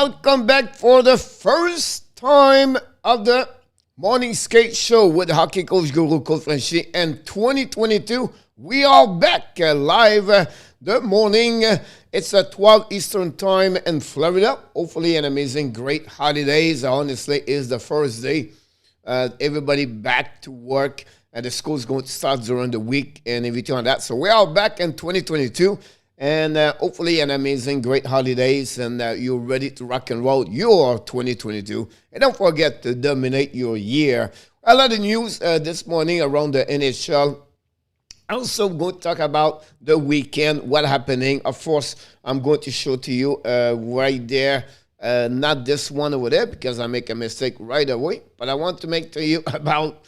welcome back for the first time of the Morning Skate Show with Hockey Coach Guru Coach FRENCHY. And 2022, we are back live the morning. It's at 12 Eastern Time in Florida. Hopefully an amazing, great holidays. Honestly, is the first day. Everybody back to work. And the school's going to start during the week and everything like that. So we are back in 2022. And hopefully an amazing, great holidays, and you're ready to rock and roll your 2022. And don't forget to dominate your year. A lot of news this morning around the NHL. Also going to talk about the weekend, what's happening. Of course, I'm going to show to you right there, not this one over there because I make a mistake right away. But I want to make to you about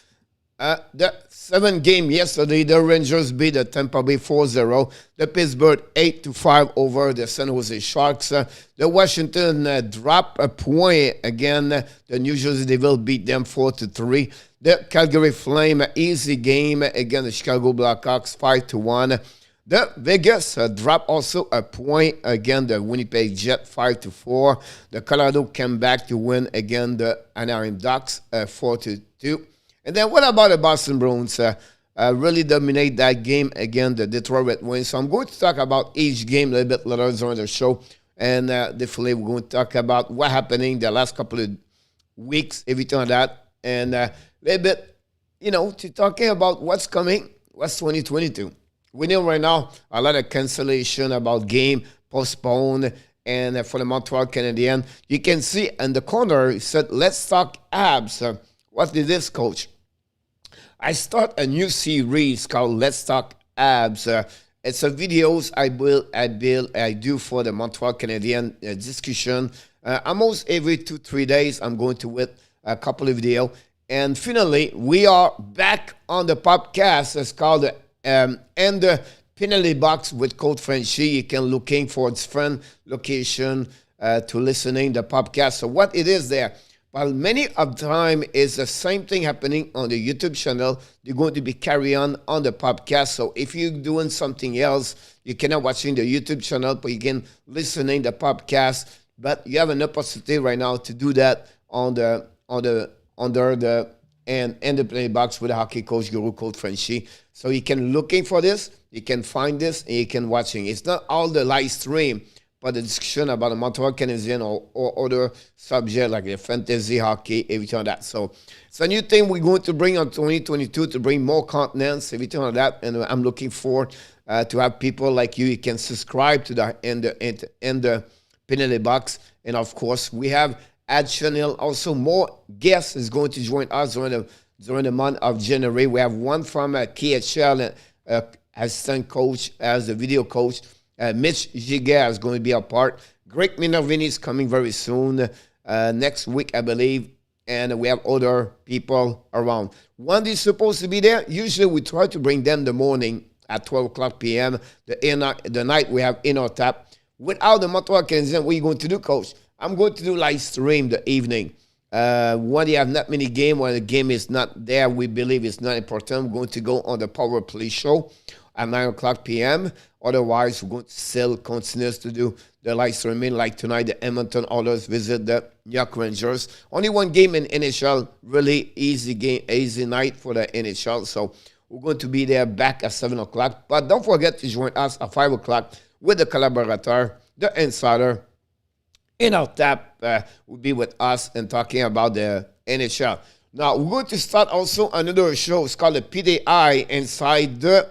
the 7th game yesterday. The Rangers beat the Tampa Bay 4-0. The Pittsburgh 8-5 over the San Jose Sharks. The Washington dropped a point again. The New Jersey Devils beat them 4-3. The Calgary Flames easy game against the Chicago Blackhawks 5-1. The Vegas dropped also a point against the Winnipeg Jets 5-4. The Colorado came back to win against the Anaheim Ducks 4-2. And then what about the Boston Bruins? Really dominate that game against the Detroit Red Wings. So I'm going to talk about each game a little bit later during the show. And definitely we're going to talk about what happening the last couple of weeks, everything like that. And a little bit, to talking about what's coming, what's 2022. We know right now a lot of cancellation about game, postponed. And for the Montreal Canadiens, you can see in the corner, it said, let's talk abs. What is this, coach? I start a new series called Let's Talk Abs. It's a videos I do for the Montreal Canadiens discussion. Almost every 2-3 days, I'm going to with a couple of videos. And finally, we are back on the podcast. It's called and the Penalty Box with Coach FRENCHY. You can looking for different location to listening the podcast. So what it is there? Well, many of the time is the same thing happening on the YouTube channel. You're going to be carry on the podcast. So if you're doing something else, you cannot watching the YouTube channel, but you can listening the podcast. But you have an opportunity right now to do that on the play box with the Hockey Coach Guru Coach FRENCHY. So you can looking for this, you can find this, and you can watching. It's not all the live stream, but the discussion about the Montreal Canadiens or other subject like the fantasy hockey, everything like that. So it's a new thing we're going to bring on 2022 to bring more continents, everything like that. And I'm looking forward to have people like you. You can subscribe to the penalty box. And of course, we have additional also more guests is going to join us during the month of January. We have one from KHL, assistant coach as the video coach. Mitch Giger is going to be a part. Greg Minervini is coming very soon, next week, I believe. And we have other people around. When they're supposed to be there, usually we try to bring them the morning at 12 o'clock p.m. The night we have in our tap. Without the Montreal Canadiens, what are you going to do, Coach? I'm going to do live stream the evening. When you have not many games, when the game is not there, we believe it's not important. We're going to go on the Power Play show at 9 o'clock p.m. Otherwise, we're going to still continue to do the live streaming. Like tonight, the Edmonton Oilers visit the New York Rangers. Only one game in NHL. Really easy game, easy night for the NHL. So we're going to be there back at 7 o'clock. But don't forget to join us at 5 o'clock with the collaborator, the insider. In our tap will be with us and talking about the NHL. Now, we're going to start also another show. It's called the PDI inside the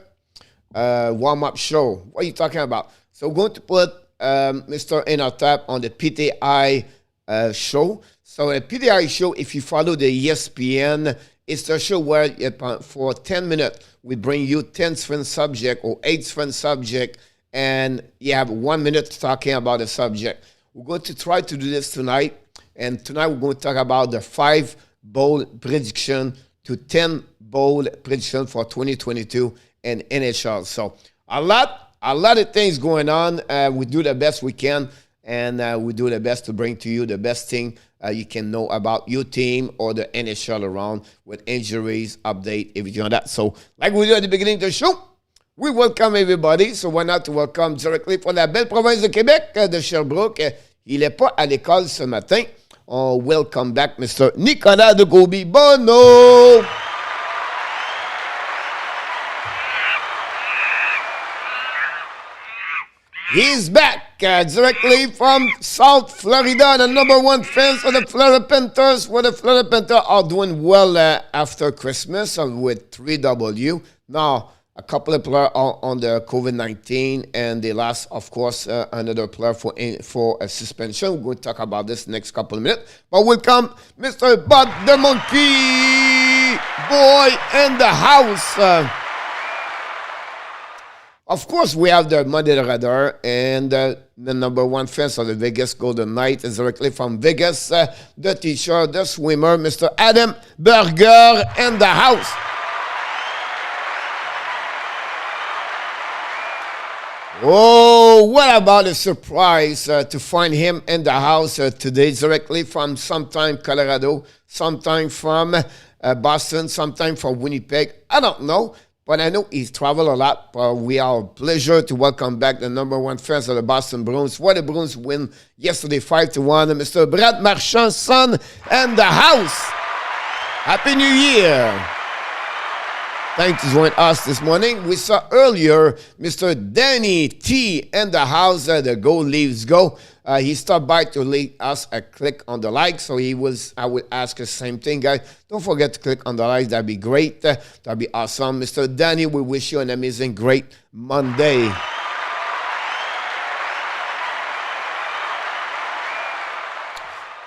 warm-up show. What are you talking about? So we're going to put Mr. Inotap on the PTI show. So a PTI show, if you follow the ESPN, it's the show where for 10 minutes, we bring you 10 different subject or 8 different subject, and you have 1 minute talking about a subject. We're going to try to do this tonight, and tonight we're going to talk about the 5 bold prediction to 10 bold prediction for 2022 and NHL. So a lot of things going on. We do the best we can, and we do the best to bring to you the best thing you can know about your team or the NHL around with injuries, update, everything like that. So like we do at the beginning of the show, we welcome everybody. So why not to welcome directly from la belle province de Québec, de Sherbrooke, Il n'est pas à l'école ce matin. On welcome back Mr. Nicolas de Gobi Bono. He's back directly from South Florida, the number one fans of the Florida Panthers. Well, the Florida Panthers are doing well after Christmas with 3W. Now, a couple of players are on the COVID-19, and they lost, of course, another player for a suspension. We're going to talk about this next couple of minutes. But welcome, Mr. Bud the Monkey Boy in the house. Of course, we have the Monday Radar, and the number one fans of the Vegas Golden Knights is directly from Vegas. The teacher, the swimmer, Mr. Adam Berger in the house. Oh, what about a surprise to find him in the house today, directly from sometime Colorado, sometime from Boston, sometime from Winnipeg. I don't know. But I know he's traveled a lot. We are pleasure to welcome back the number one fans of the Boston Bruins. What the Bruins win yesterday 5-1. Mr. Brad Marchand's son and the house. Happy New Year. Thanks for joining us this morning. We saw earlier Mr. Danny T in the house. The Go Leaves Go. He stopped by to leave us a click on the like. So I would ask the same thing, guys. Don't forget to click on the like. That'd be great. That'd be awesome. Mr. Danny, we wish you an amazing, great Monday.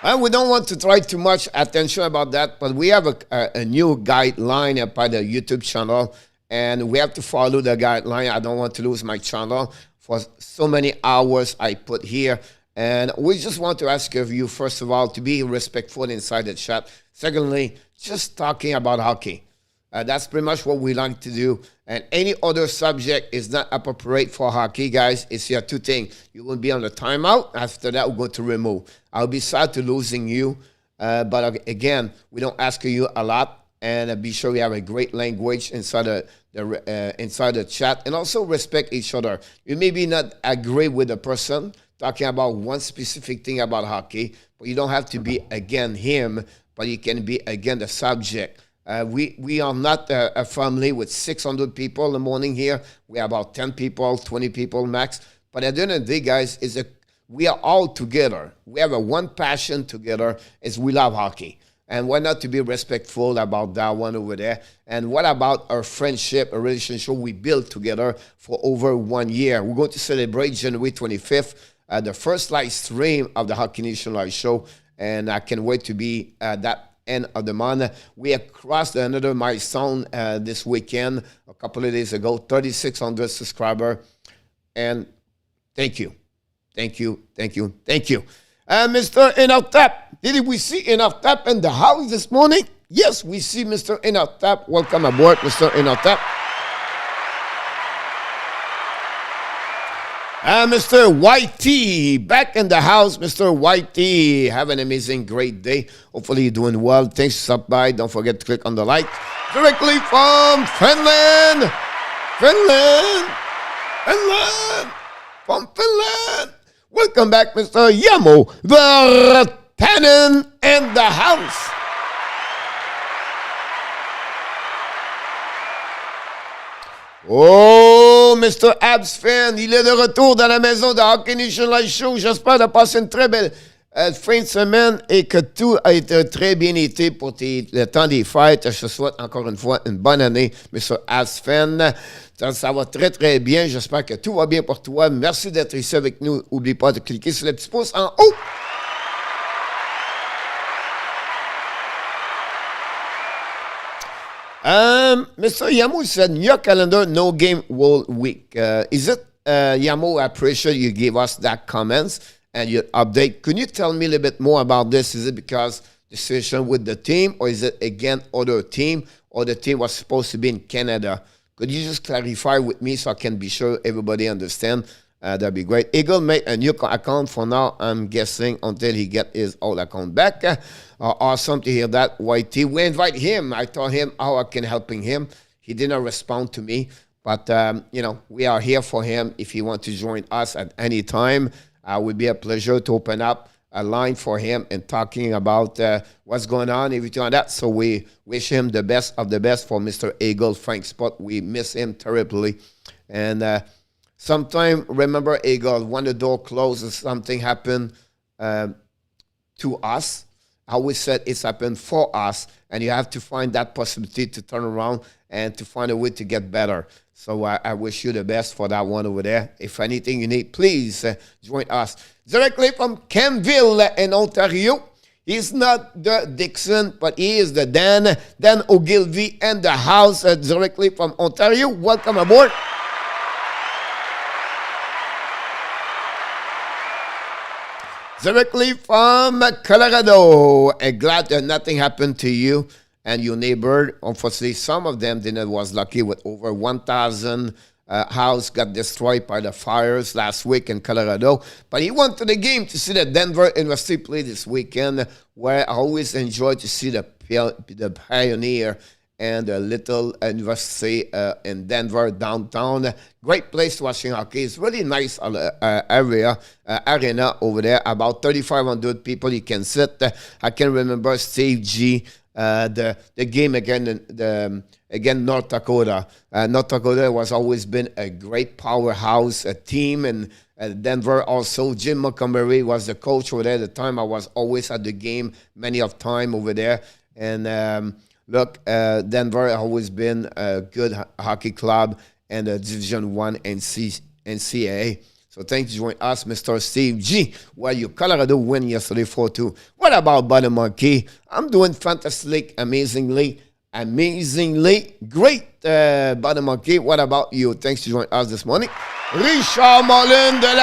And we don't want to try too much attention about that, but we have a new guideline up by the YouTube channel, and we have to follow the guideline. I don't want to lose my channel for so many hours I put here. And we just want to ask of you, first of all, to be respectful inside the chat. Secondly, just talking about hockey. That's pretty much what we like to do. And any other subject is not appropriate for hockey, guys. It's here two things. You will be on the timeout. After that, we're going to remove. I'll be sad to losing you. But again, we don't ask you a lot. And be sure we have a great language inside the chat. And also respect each other. You maybe not agree with the person talking about one specific thing about hockey. But you don't have to be against him. But you can be against the subject. We are not a family with 600 people in the morning here. We have about 10 people, 20 people max. But at the end of the day, guys, we are all together. We have one passion together is we love hockey. And why not to be respectful about that one over there? And what about our friendship, a relationship we built together for over 1 year? We're going to celebrate January 25th, the first live stream of the Hockey Nation Live Show. And I can't wait to be that end of the month. We have crossed another milestone this weekend, a couple of days ago, 3,600 subscribers. And thank you. Thank you, thank you, thank you. Mr. Enough Tap, did we see Enough Tap in the house this morning? Yes, we see Mr. Enough Tap. Welcome aboard, Mr. Enough Tap. Mr. YT, back in the house. Mr. YT, have an amazing, great day. Hopefully you're doing well. Thanks for stopping by. Don't forget to click on the like. Directly from Finland. From Finland. Welcome back, Mr. Yamo Vertanen in the house. Oh, Mr. Abs fan, il est de retour dans la maison de Hockey Nation Live Show. J'espère de passer une très belle fin de semaine et que tout a été très bien été pour le temps des fêtes. Je te souhaite encore une fois une bonne année, Mr. Abs fan. Ça va très, très bien. J'espère que tout va bien pour toi. Merci d'être ici avec nous. N'oublie pas de cliquer sur le petit pouce en haut. Mr. Yamo said, your calendar, no game all week. Is it, Yamo, I appreciate you gave us that comments and your update. Can you tell me a little bit more about this? Is it because the situation with the team, or is it again other team, or the team was supposed to be in Canada? Could you just clarify with me so I can be sure everybody understand? That'd be great. Eagle made a new account for now, I'm guessing, until he get his old account back. Awesome to hear that, YT. We invite him. I told him how I can helping him. He didn't respond to me. But, we are here for him if he wants to join us at any time. it would be a pleasure to open up a line for him and talking about what's going on, everything like that. So we wish him the best of the best for Mr. Eagle, Frank Spot. We miss him terribly. And sometime, remember, Eagle, when the door closes, something happened to us. I always said it's happened for us, and you have to find that possibility to turn around and to find a way to get better. So I wish you the best for that one over there. If anything you need, please join us. Directly from Canville in Ontario. He's not the Dixon, but he is the Dan Ogilvy and the house directly from Ontario. Welcome aboard. Directly from Colorado. Glad that nothing happened to you and your neighbor. Unfortunately, some of them didn't was lucky with over 1,000 house got destroyed by the fires last week in Colorado. But he went to the game to see the Denver University play this weekend, where I always enjoy to see the Pioneer and the little university in Denver downtown. Great place to watching hockey. It's really nice arena over there. About 3,500 people you can sit. I can remember Steve G. The game again North Dakota. North Dakota was always been a great powerhouse team, and Denver also. Jim Montgomery was the coach over there at the time. I was always at the game many of time over there. And look, Denver has always been a good hockey club and a Division I NCAA. So thanks for joining us, Mr. Steve G. Well, your Colorado win yesterday 4-2. What about Buddy Monkey? I'm doing fantastic, amazingly great, Buddy Monkey. What about you? Thanks for joining us this morning. Richard Molin de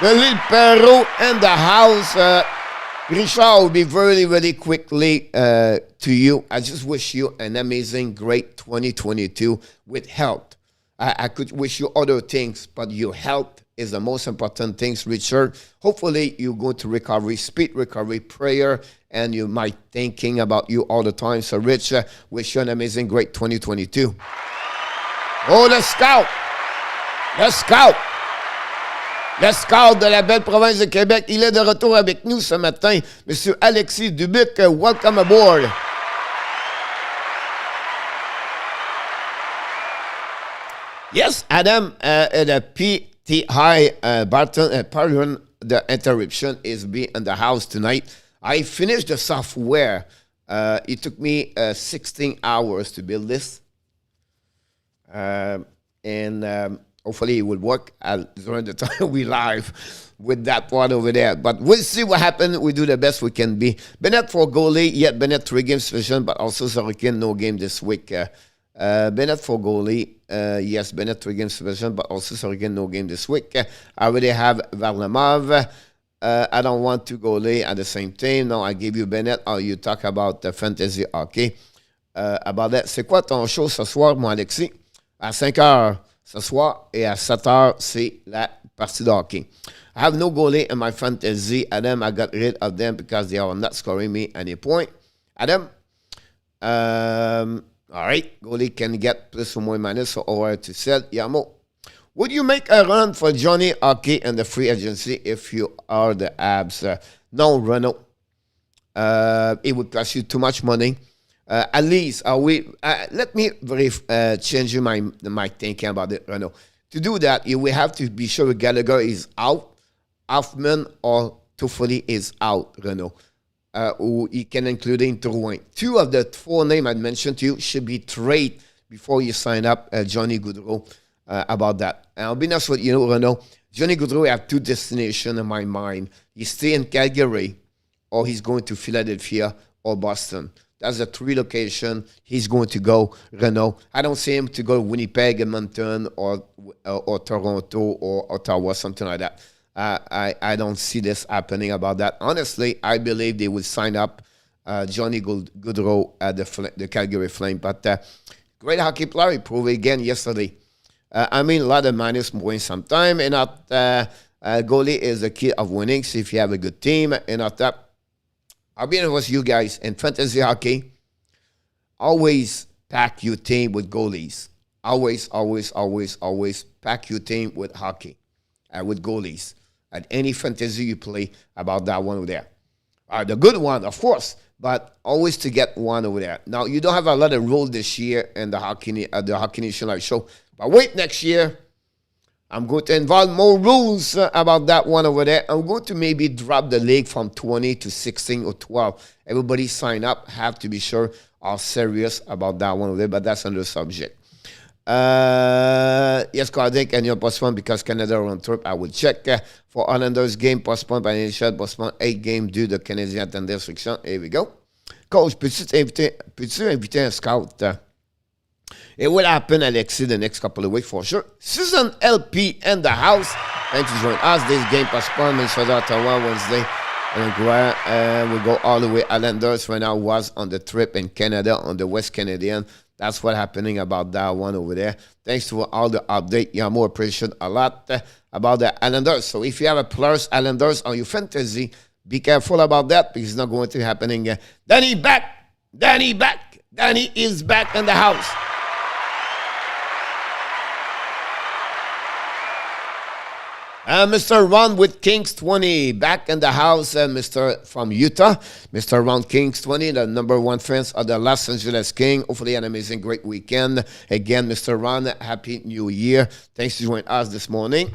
l'Île Perrault in the house. Richard will be very quickly to you. I just wish you an amazing, great 2022 with health. I could wish you other things, but your health is the most important things, Richard. Hopefully, you go to recovery, speed recovery, prayer, and you might thinking about you all the time. So, Rich, wish you an amazing, great 2022. Oh, le scout! Le scout! Le scout de la belle province de Québec, il est de retour avec nous ce matin. Monsieur Alexis Dubuc, welcome aboard. Yes, Adam, the PTI Barton, pardon, the interruption is being in the house tonight. I finished the software. It took me 16 hours to build this. And hopefully it will work during the time we live with that one over there. But we'll see what happens. We do the best we can be. Bennett for goalie, yet Bennett 3 games suspension, but also Sorokin no game this week. Bennett for goalie, yes, Bennett 3 games suspension, but also Sorokin no game this week. I already have Varlamov. I don't want to goalie at the same time. No, I give you Bennett. Oh, you talk about the fantasy hockey. About that. C'est quoi ton show ce soir, mon Alexis? À 5 heures ce soir et à 7 heures, c'est la partie de hockey. I have no goalie in my fantasy. Adam, I got rid of them because they are not scoring me any point. Adam, all right, goalie can get plus or more minus or to sell. Yamo, would you make a run for Johnny Hockey in the free agency if you are the Abs? No, Renault. It would cost you too much money. At least, let me change my thinking about it, Renault. To do that, you will have to be sure Gallagher is out, Hoffman or Toffoli is out, Renault. Or you can include in Drouin. 2 of the 4 names I mentioned to you should be traded before you sign up Johnny Gaudreau about that. And I'll be honest with you, Renault. Johnny Gaudreau have 2 destinations in my mind. He stay in Calgary or he's going to Philadelphia or Boston. That's the 3 locations he's going to go, Renault. I don't see him to go to Winnipeg, Edmonton, or Toronto, or Ottawa, something like that. I don't see this happening about that. Honestly, I believe they will sign up Johnny Gaudreau at the Calgary Flames. But great hockey player, he proved again yesterday. A lot of minus points sometimes. And goalie is the key of winning. So if you have a good team, and not that. I'll be honest with you guys, in fantasy hockey, always pack your team with goalies. Always pack your team with hockey, with goalies. at any fantasy you play about that one over there. The good one, of course, but always to get one over there. Now, you don't have a lot of rules this year in the Hockey Nation Live show, but wait next year. I'm going to involve more rules about that one over there. I'm going to maybe drop the league from 20 to 16 or 12. Everybody sign up. Have to be sure are serious about that one over there, but that's another subject. Yes, Cardiac, and you're postponed because Canada are on trip. I will check for Islanders game postponed by initial postponed 8 games due to Canadian attendance restriction. Here we go. Coach, peux-tu inviter un scout? It will happen, Alexis, the next couple of weeks for sure. Susan LP in the house. Thanks for joining us. This game postponed Minnesota Ottawa Wednesday. And we go all the way. Islanders right now was on the trip in Canada on the West Canadian. That's what's happening about that one over there. Thanks to all the update. Yeah, more appreciate a lot about the Islanders. So if you have a plus Islanders on your fantasy, be careful about that because it's not going to be happening. Danny back. Danny back. Danny is back in the house. Mr. Ron with Kings 20 back in the house. Mr. from Utah, Mr. Ron Kings 20, the number one fans of the Los Angeles King. Hopefully an amazing, great weekend. Again, Mr. Ron, Happy New Year. Thanks for joining us this morning.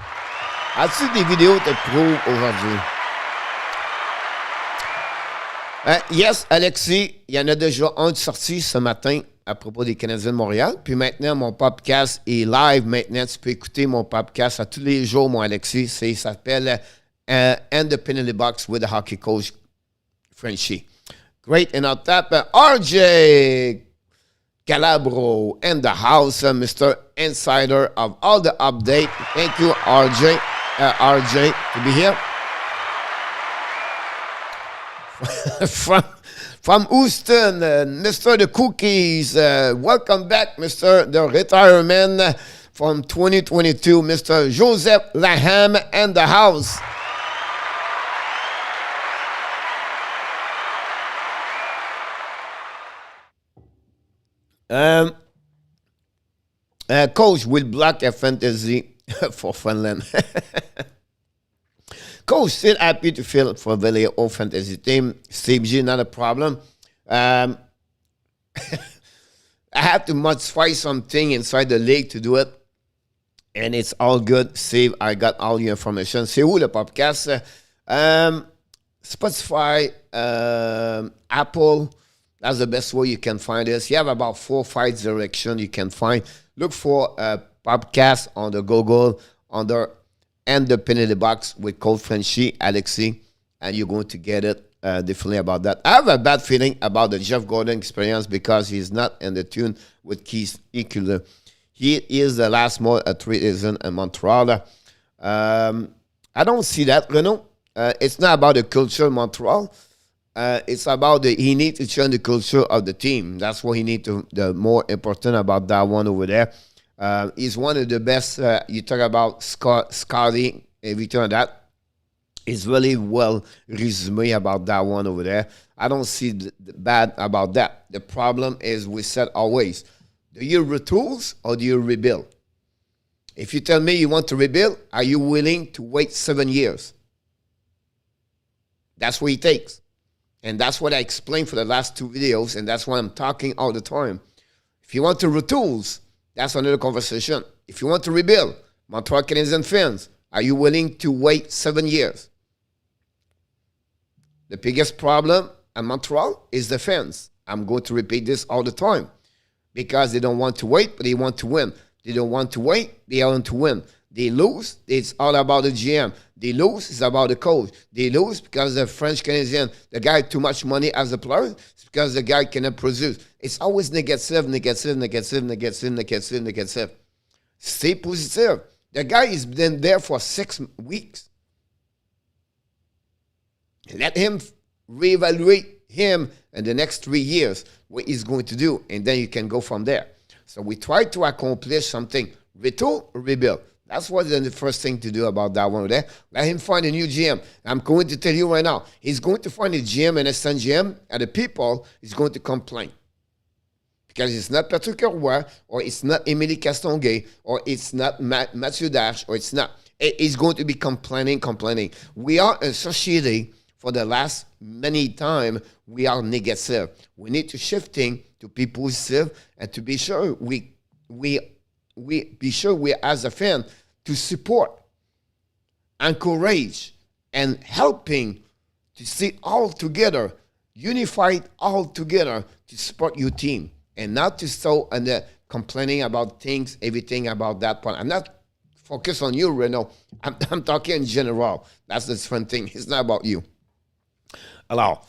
As-tu des vidéos te prouvent aujourd'hui? Yes, Alexis, il y en a déjà un de sorti ce matin à propos des Canadiens de Montréal. Puis maintenant, mon podcast est live. Maintenant, tu peux écouter mon podcast à tous les jours, mon Alexis. Il s'appelle Independent Box with the Hockey Coach Frenchy. Great. And on top, RJ Calabro in the house, Mr. Insider of all the update. Thank you, RJ, to be here. From Houston, Mr. The Cookies, welcome back, Mr. The Retirement from 2022, Mr. Joseph Laham and the house. Coach will block a fantasy for Finland. Coach, still happy to fill for the old fantasy team. Steve G, not a problem. I have to modify something inside the league to do it. And it's all good. Steve, I got all your information. C'est où le podcast? Spotify, Apple. That's the best way you can find us. You have about 4 or 5 directions you can find. Look for a podcast on the Google under Independent Box with Coach Frenchy, Alexis, and you're going to get it definitely about that. I have a bad feeling about the Jeff Gordon experience because he's not in the tune with Keith Eculer. He is the last more 3 seasons in Montreal. I don't see that, Renaud. It's not about the culture of Montreal. It's about he needs to change the culture of the team. That's what he needs to, the more important about that one over there. He's one of the best. You talk about Scotty, everything like that. It's really well resumed about that one over there. I don't see the bad about that. The problem is we said always, do you retool or do you rebuild? If you tell me you want to rebuild, are you willing to wait 7 years? That's what it takes. And that's what I explained for the last 2 videos, and that's why I'm talking all the time. If you want to retool, that's another conversation. If you want to rebuild, Montreal Canadiens fans, are you willing to wait 7 years? The biggest problem at Montreal is the fans. I'm going to repeat this all the time because they don't want to wait, but they want to win. They don't want to wait, they want to win. They lose, it's all about the GM. They lose, it's about the coach. They lose because the French Canadian, the guy too much money as a player, it's because the guy cannot produce. It's always negative. Stay positive. The guy has been there for 6 weeks. Let him reevaluate him in the next 3 years, what he's going to do, and then you can go from there. So we try to accomplish something. Retool, rebuild. That's what the first thing to do about that one there. Let him find a new GM. I'm going to tell you right now, he's going to find a GM and a son GM, and the people is going to complain. Because it's not Patrick Roy, or it's not Émilie Castonguay, or it's not Mathieu Dash, or it's not. It's going to be complaining. We are a society for the last many time we are negative. We need to shifting to be positive and to be sure we be sure we as a fan to support, encourage, and helping to see all together, unified all together to support your team and not to so and complaining about things, everything about that part. I'm not focused on you, Renaud. I'm talking in general. That's the different thing. It's not about you. Alors,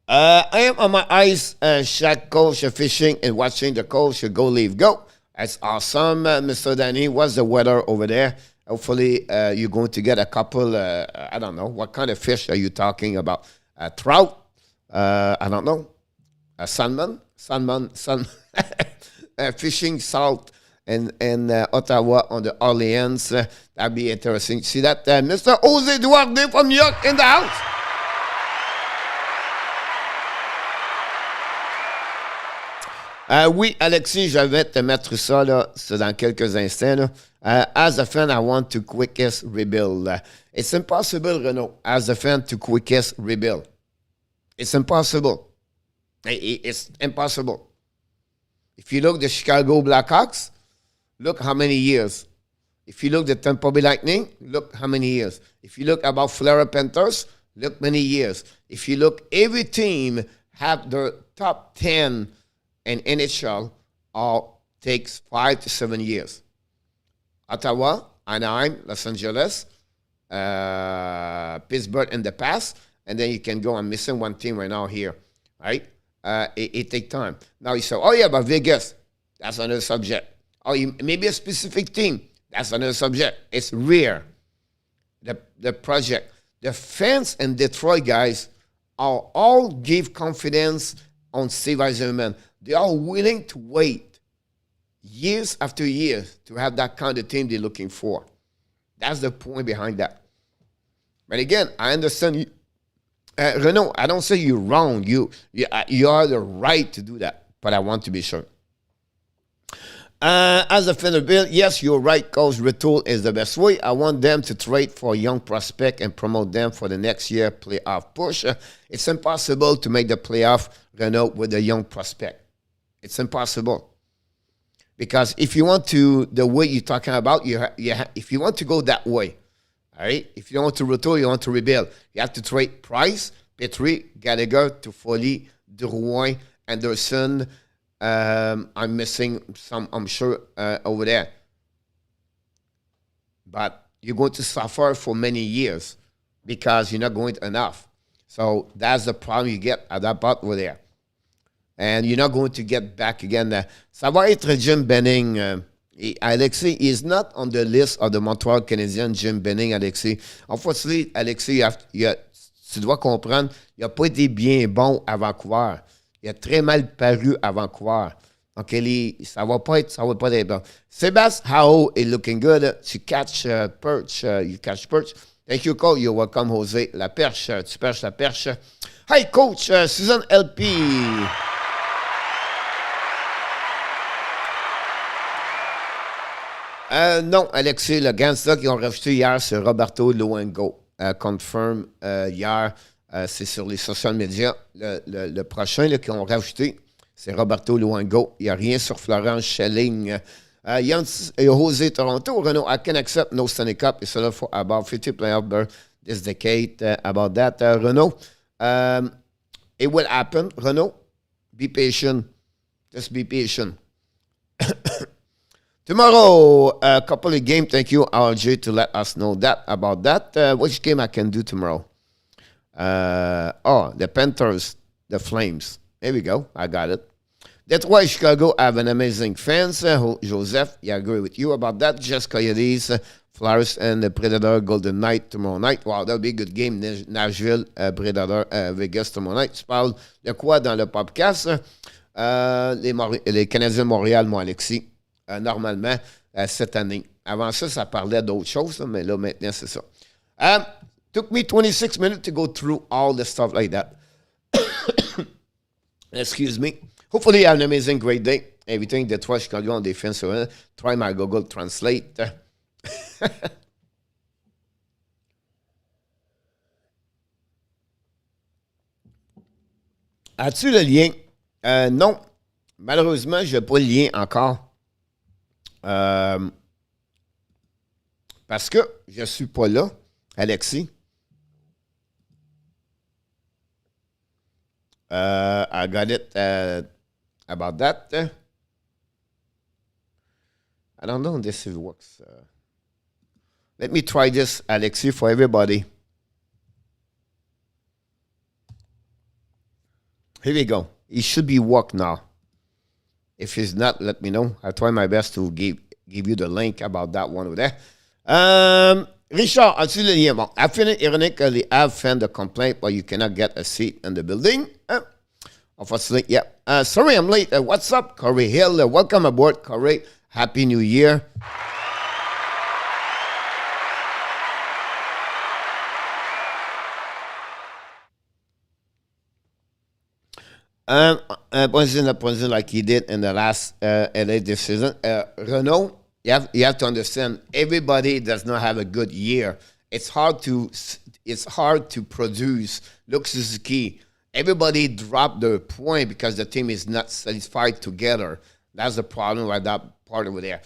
I am on my ice shack coach fishing and watching the coach go leave go. That's awesome, Mr. Danny. What's the weather over there? Hopefully, you're going to get a couple, I don't know, what kind of fish are you talking about? Trout? I don't know. Salmon? Fishing salt in Ottawa on the Orleans. That'd be interesting. See that? Mr. Jose Duarte from New York in the house. Oui, Alexis, je vais te mettre ça là, c'est dans quelques instants. Là. As a fan, I want to quickest rebuild. It's impossible, Renaud, as a fan to quickest rebuild. It's impossible. It's impossible. If you look at the Chicago Blackhawks, look how many years. If you look at the Tampa Bay Lightning, look how many years. If you look about Florida Panthers, look many years. If you look, every team have their top 10 in NHL all takes 5 to 7 years. Ottawa, Anaheim, Los Angeles, Pittsburgh in the past, and then you can go. I'm missing one team right now here, right? It takes time. Now you say, oh yeah, but Vegas, that's another subject. Oh, maybe a specific team, that's another subject. It's rare. The project. The fans in Detroit, guys, are all give confidence on Steve Eisenman. They are willing to wait years after years to have that kind of team they're looking for. That's the point behind that. But again, I understand you. Renaud, I don't say you're wrong. You are the right to do that. But I want to be sure. As a fan of Bill, yes, you're right, Coach. Retool is the best way. I want them to trade for a young prospect and promote them for the next year playoff push. It's impossible to make the playoff, Renaud, with a young prospect. It's impossible. Because if you want to, the way you're talking about, if you want to go that way, all right? If you want to retool, you want to rebuild, you have to trade Price, Petrie, Gallagher, Toffoli, Drouin, Anderson. I'm missing some, I'm sure, over there. But you're going to suffer for many years because you're not going enough. So that's the problem you get at that part over there. And you're not going to get back again. Ça va être Jim Benning. Alexis is not on the list of the Montreal Canadiens, Jim Benning, Alexis. Unfortunately, Alexis, tu dois comprendre, il n'a pas été bien bon à Vancouver. Il a très mal paru à Vancouver. Donc, ça va pas être bon. Sébastien Hao is looking good. Tu catch perch. You catch perch. Thank you, Coach. You're welcome, Jose. La perche. Tu perches la perche. Hi, Coach. Susan LP. Non, Alexis, le gangster qu'ils ont rajouté hier, c'est Roberto Luongo. Confirm hier. C'est sur les social media. Le prochain qu'ils ont rajouté, c'est Roberto Luongo. Il n'y a rien sur Florent Schelling. Jans et Jose Toronto. Renaud, I can accept no Stanley Cup. It's enough for about 50 playoff berth this decade. About that, Renaud. It will happen. Renaud, be patient. Just be patient. Tomorrow, a couple of games. Thank you, RJ, to let us know that about that. Which game I can do tomorrow? The Panthers, the Flames. There we go. I got it. That's why Chicago have an amazing fans. Joseph, I agree with you about that. Just Coyotes, Flyers, and the Predator Golden Knight tomorrow night. Wow, that'll be a good game. Nashville, Predator, Vegas tomorrow night. Tu parles de quoi dans le podcast? Les Canadiens de Montréal, moi, Alexis. Normalement, cette année. Avant ça, ça parlait d'autres choses, mais là, maintenant, c'est ça. Took me 26 minutes to go through all the stuff like that. Excuse me. Hopefully, you have an amazing, great day. Everything that was Chicago on defense. Try my Google Translate. As-tu le lien? Non. Malheureusement, je n'ai pas le lien encore. Parce que je ne suis pas là, Alexis. I got it about that. I don't know if this works. Let me try this, Alexis, for everybody. Here we go. It should be work now. If it's not, let me know. I'll try my best to give you the link about that one over there. Richard, as-tu le lien? Bon, I find it ironic that they have fan the complaint, but you cannot get a seat in the building. Unfortunately, yeah. Sorry I'm late. What's up, Corey Hill? Welcome aboard, Corey. Happy New Year. Position like he did in the last LA this season. Renault, you have to understand, everybody does not have a good year. It's hard to produce. Look, Suzuki, everybody dropped their point because the team is not satisfied together. That's the problem with that part over there.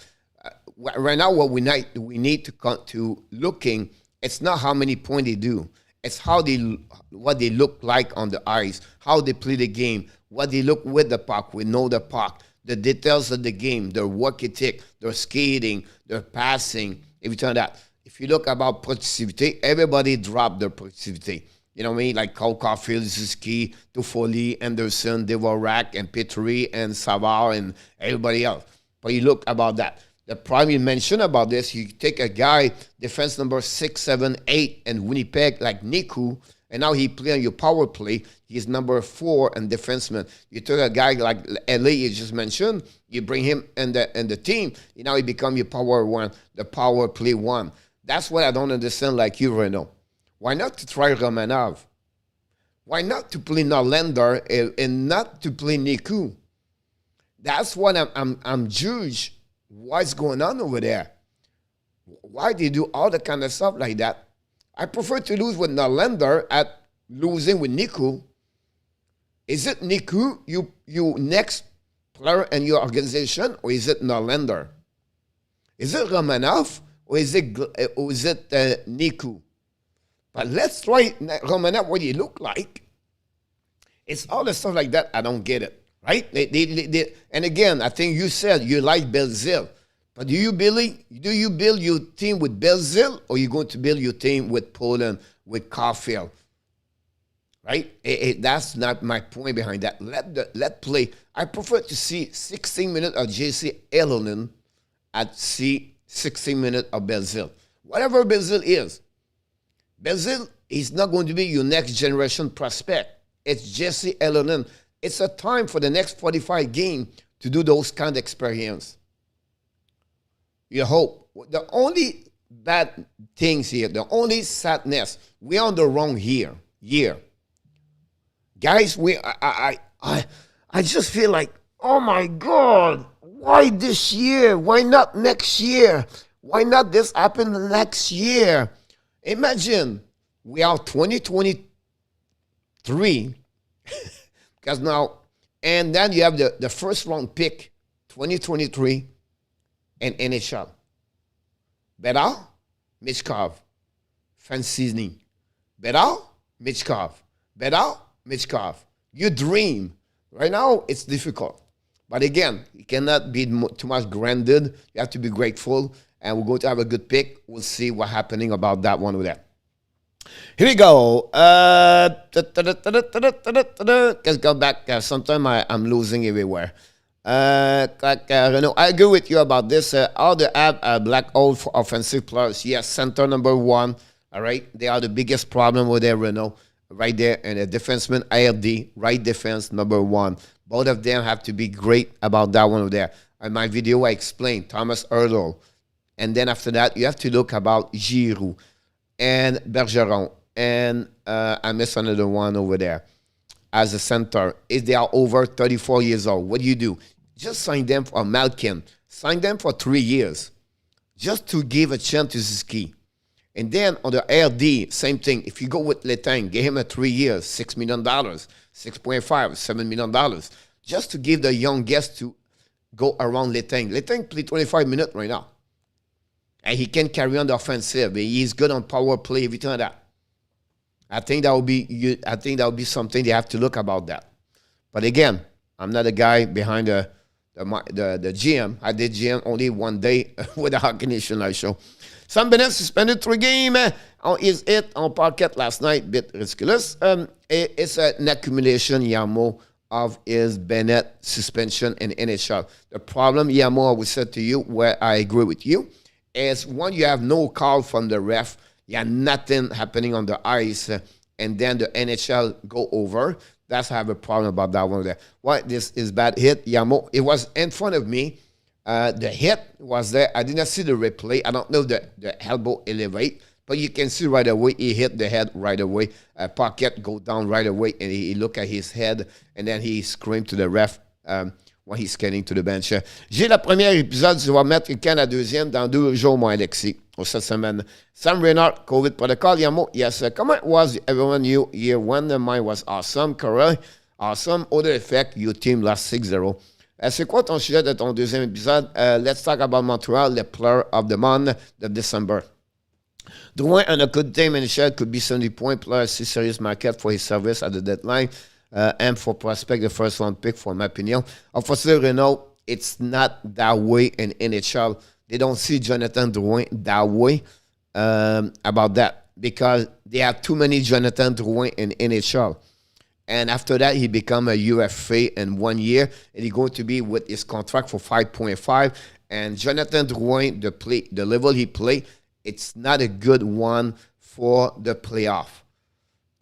Right now, what we need to come to looking, it's not how many points they do. It's what they look like on the ice, how they play the game, what they look with the puck, we know the puck, the details of the game, their work ethic, their skating, their passing, everything like that. If you look about productivity, everybody dropped their productivity. You know what I mean? Like Cole Caulfield, Suzuki, Toffoli, Anderson, Dvorak, and Petrie, and Savard, and everybody else. But you look about that. The problem you mentioned about this, you take a guy, defense number 6, 7, 8, and Winnipeg, like Niku, and now he play on your power play. He's number 4 and defenseman. You took a guy like LA you just mentioned, you bring him in the team, and now he become your power 1, the power play 1. That's what I don't understand like you, Renault. Why not to try Romanov? Why not to play Norlander and not to play Niku? That's what I'm judged. What's going on over there? Why they do all the kind of stuff like that? I prefer to lose with Norlander at losing with Niku. Is it Niku, you next player in your organization, or is it Norlander? Is it Romanov, or is it Niku? But let's try Romanov, what he look like. It's all the stuff like that. I don't get it. Right? And again, I think you said you like Belzile. But do you build your team with Belzile, or you going to build your team with Poland, with Caulfield? Right? That's not my point behind that. Let play. I prefer to see 16 minutes of JC Elonen at 16 minutes of Belzile. Whatever Belzile is not going to be your next generation prospect. It's Jesse Elonen. It's a time for the next 45 games to do those kind of experience. You hope. The only bad things here, the only sadness, we're on the wrong year. Guys, I just feel like, oh my God, why this year? Why not next year? Why not this happen next year? Imagine we are 2023. Because now, and then you have the first round pick, 2023, in NHL. Bedard, Michkov, Francini. Bedard, Michkov. Bedard, Michkov. You dream. Right now, it's difficult. But again, you cannot be too much granted. You have to be grateful. And we're going to have a good pick. We'll see what's happening about that one with that. Here we go. Let's go back. Sometimes I'm losing everywhere. Renault, I agree with you about this. All the black hole for offensive players. Yes, center number 1. All right. They are the biggest problem with their Renault. Right there. And the defenseman, ILD, right defense, number 1. Both of them have to be great about that one over there. In my video, I explained Thomas Hurdle. And then after that, you have to look about Giroux and Bergeron, and I missed another one over there as a center. If they are over 34 years old, what do? Just sign them for Malkin. Sign them for 3 years, just to give a chance to Suzuki. And then on the LD, same thing. If you go with Letang, give him a 3 years, $6 million. $6.5, $7 million, just to give the young guests to go around Letang. Letang play 25 minutes right now. And he can carry on the offensive. He's good on power play, everything like that. I think that would be something they have to look about that. But again, I'm not a guy behind the GM. I did GM only one day with the Hockey Nation Live show. Sam Bennett suspended 3 games on his hit on parquet last night. Bit ridiculous. It's an accumulation, Yamo, of his Bennett suspension in NHL. The problem, Yamo, I would say to you, where I agree with you, is when you have no call from the ref, you have nothing happening on the ice, and then the NHL go over. That's I have a problem about that one there. Why this is bad hit, Yamo? It was in front of me. The hit was there. I did not see the replay. I don't know the elbow elevate, but you can see right away he hit the head right away. Pocket go down right away, and he look at his head, and then he screamed to the ref when he's scanning to the bench. J'ai la première épisode, je vais mettre quand la deuxième dans 2 jours, moi, Alexis, cette semaine. Sam Reynard, COVID protocol, Yamo. Yes, comment was everyone knew year one? Mine was awesome, correct? Awesome. Other effect, your team lost 6-0. C'est quoi ton sujet de ton deuxième épisode? Let's talk about Montreal, the player of the month of December. Drouin on a good team in the shed could be 70 points plus serious market for his service at the deadline. And for prospect, the first round pick, for my opinion. Unfortunately, Renault, it's not that way in NHL. They don't see Jonathan Drouin that way about that because they have too many Jonathan Drouin in NHL. And after that, he become a UFA in 1 year, and he's going to be with his contract for 5.5. And Jonathan Drouin, the level he play, it's not a good one for the playoff.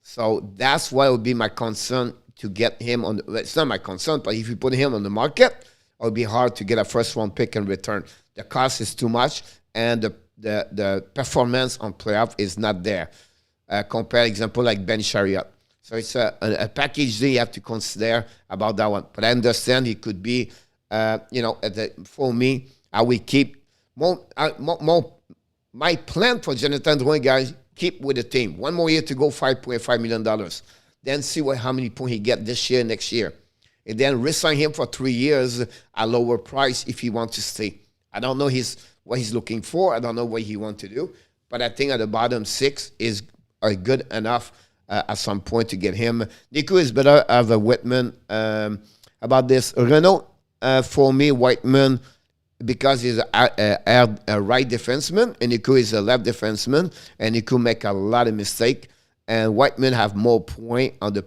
So that's why it would be my concern to get him on. It's not my concern, but if you put him on the market, it would be hard to get a first-round pick in return. The cost is too much, and the performance on playoff is not there. Compare example like Ben Chariot. So it's a package that you have to consider about that one. But I understand he could be, for me, I will keep my plan for Jonathan Drouin, guys, keep with the team. 1 more year to go, $5.5 million. Then see how many points he get this year, next year. And then resign him for 3 years at a lower price if he wants to stay. I don't know what he's looking for. I don't know what he wants to do. But I think at the bottom 6 is good enough at some point to get him. Nico is better of a Whitman. About this, Renault, for me, Whiteman, because he's a right defenseman, and Nico is a left defenseman, and Nico make a lot of mistakes. And Whiteman have more points on the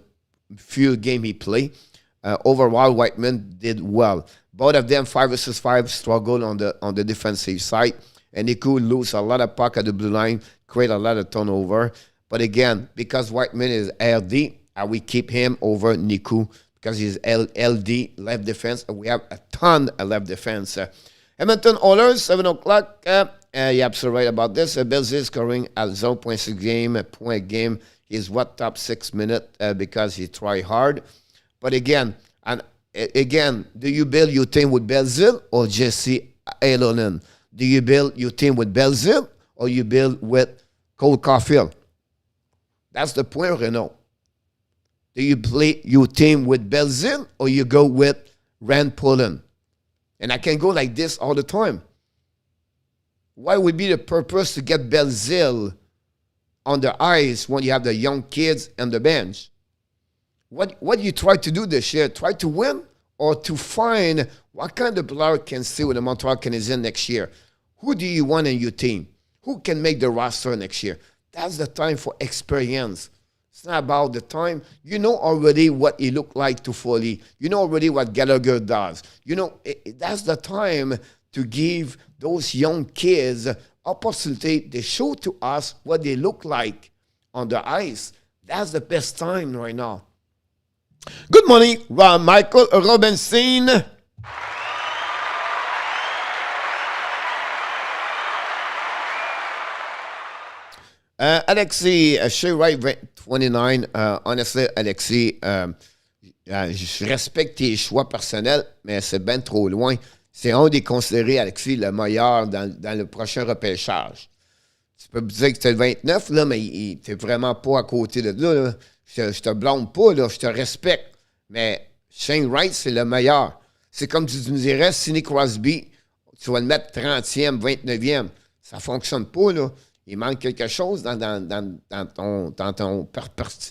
few game he played. Overall, Whiteman did well. Both of them 5 versus 5 struggle on the defensive side, and Nico lose a lot of puck at the blue line, create a lot of turnover. But again, because Whiteman is LD, I will keep him over Nico because he's LD, left defense, and we have a ton of left defense. Edmonton Oilers, 7 o'clock. You're absolutely right about this. Belzil is scoring at 0.6 point a game. He's top 6 minutes because he try hard. But again, do you build your team with Belzil or Jesse Alonen? Do you build your team with Belzil or you build with Cole Caulfield? That's the point, Renault. Do you play your team with Belzil or you go with Rand Pullen? And I can go like this all the time. Why would be the purpose to get Belzil on the ice when you have the young kids on the bench? What you try to do this year? Try to win or to find what kind of player can stay with the Montreal Canadiens next year? Who do you want in your team? Who can make the roster next year? That's the time for experience. It's not about the time. You know already what he looked like to Foley. You know already what Gallagher does. You know, that's the time to give those young kids opportunity to show to us what they look like on the ice. That's the best time right now. Good morning, Michael Robinson. Alexis, Shea Wright, 29. Honestly, Alexis, je respecte tes choix personnels, mais c'est bien trop loin. C'est un des considérés, Alexis, le meilleur dans le prochain repêchage. Tu peux me dire que c'est le 29, là, mais t'es vraiment pas à côté de là. Je te blâme pas, là, je te respecte. Mais Shane Wright, c'est le meilleur. C'est comme tu me dirais, Sidney Crosby, tu vas le mettre 30e, 29e. Ça ne fonctionne pas, là. Il manque quelque chose dans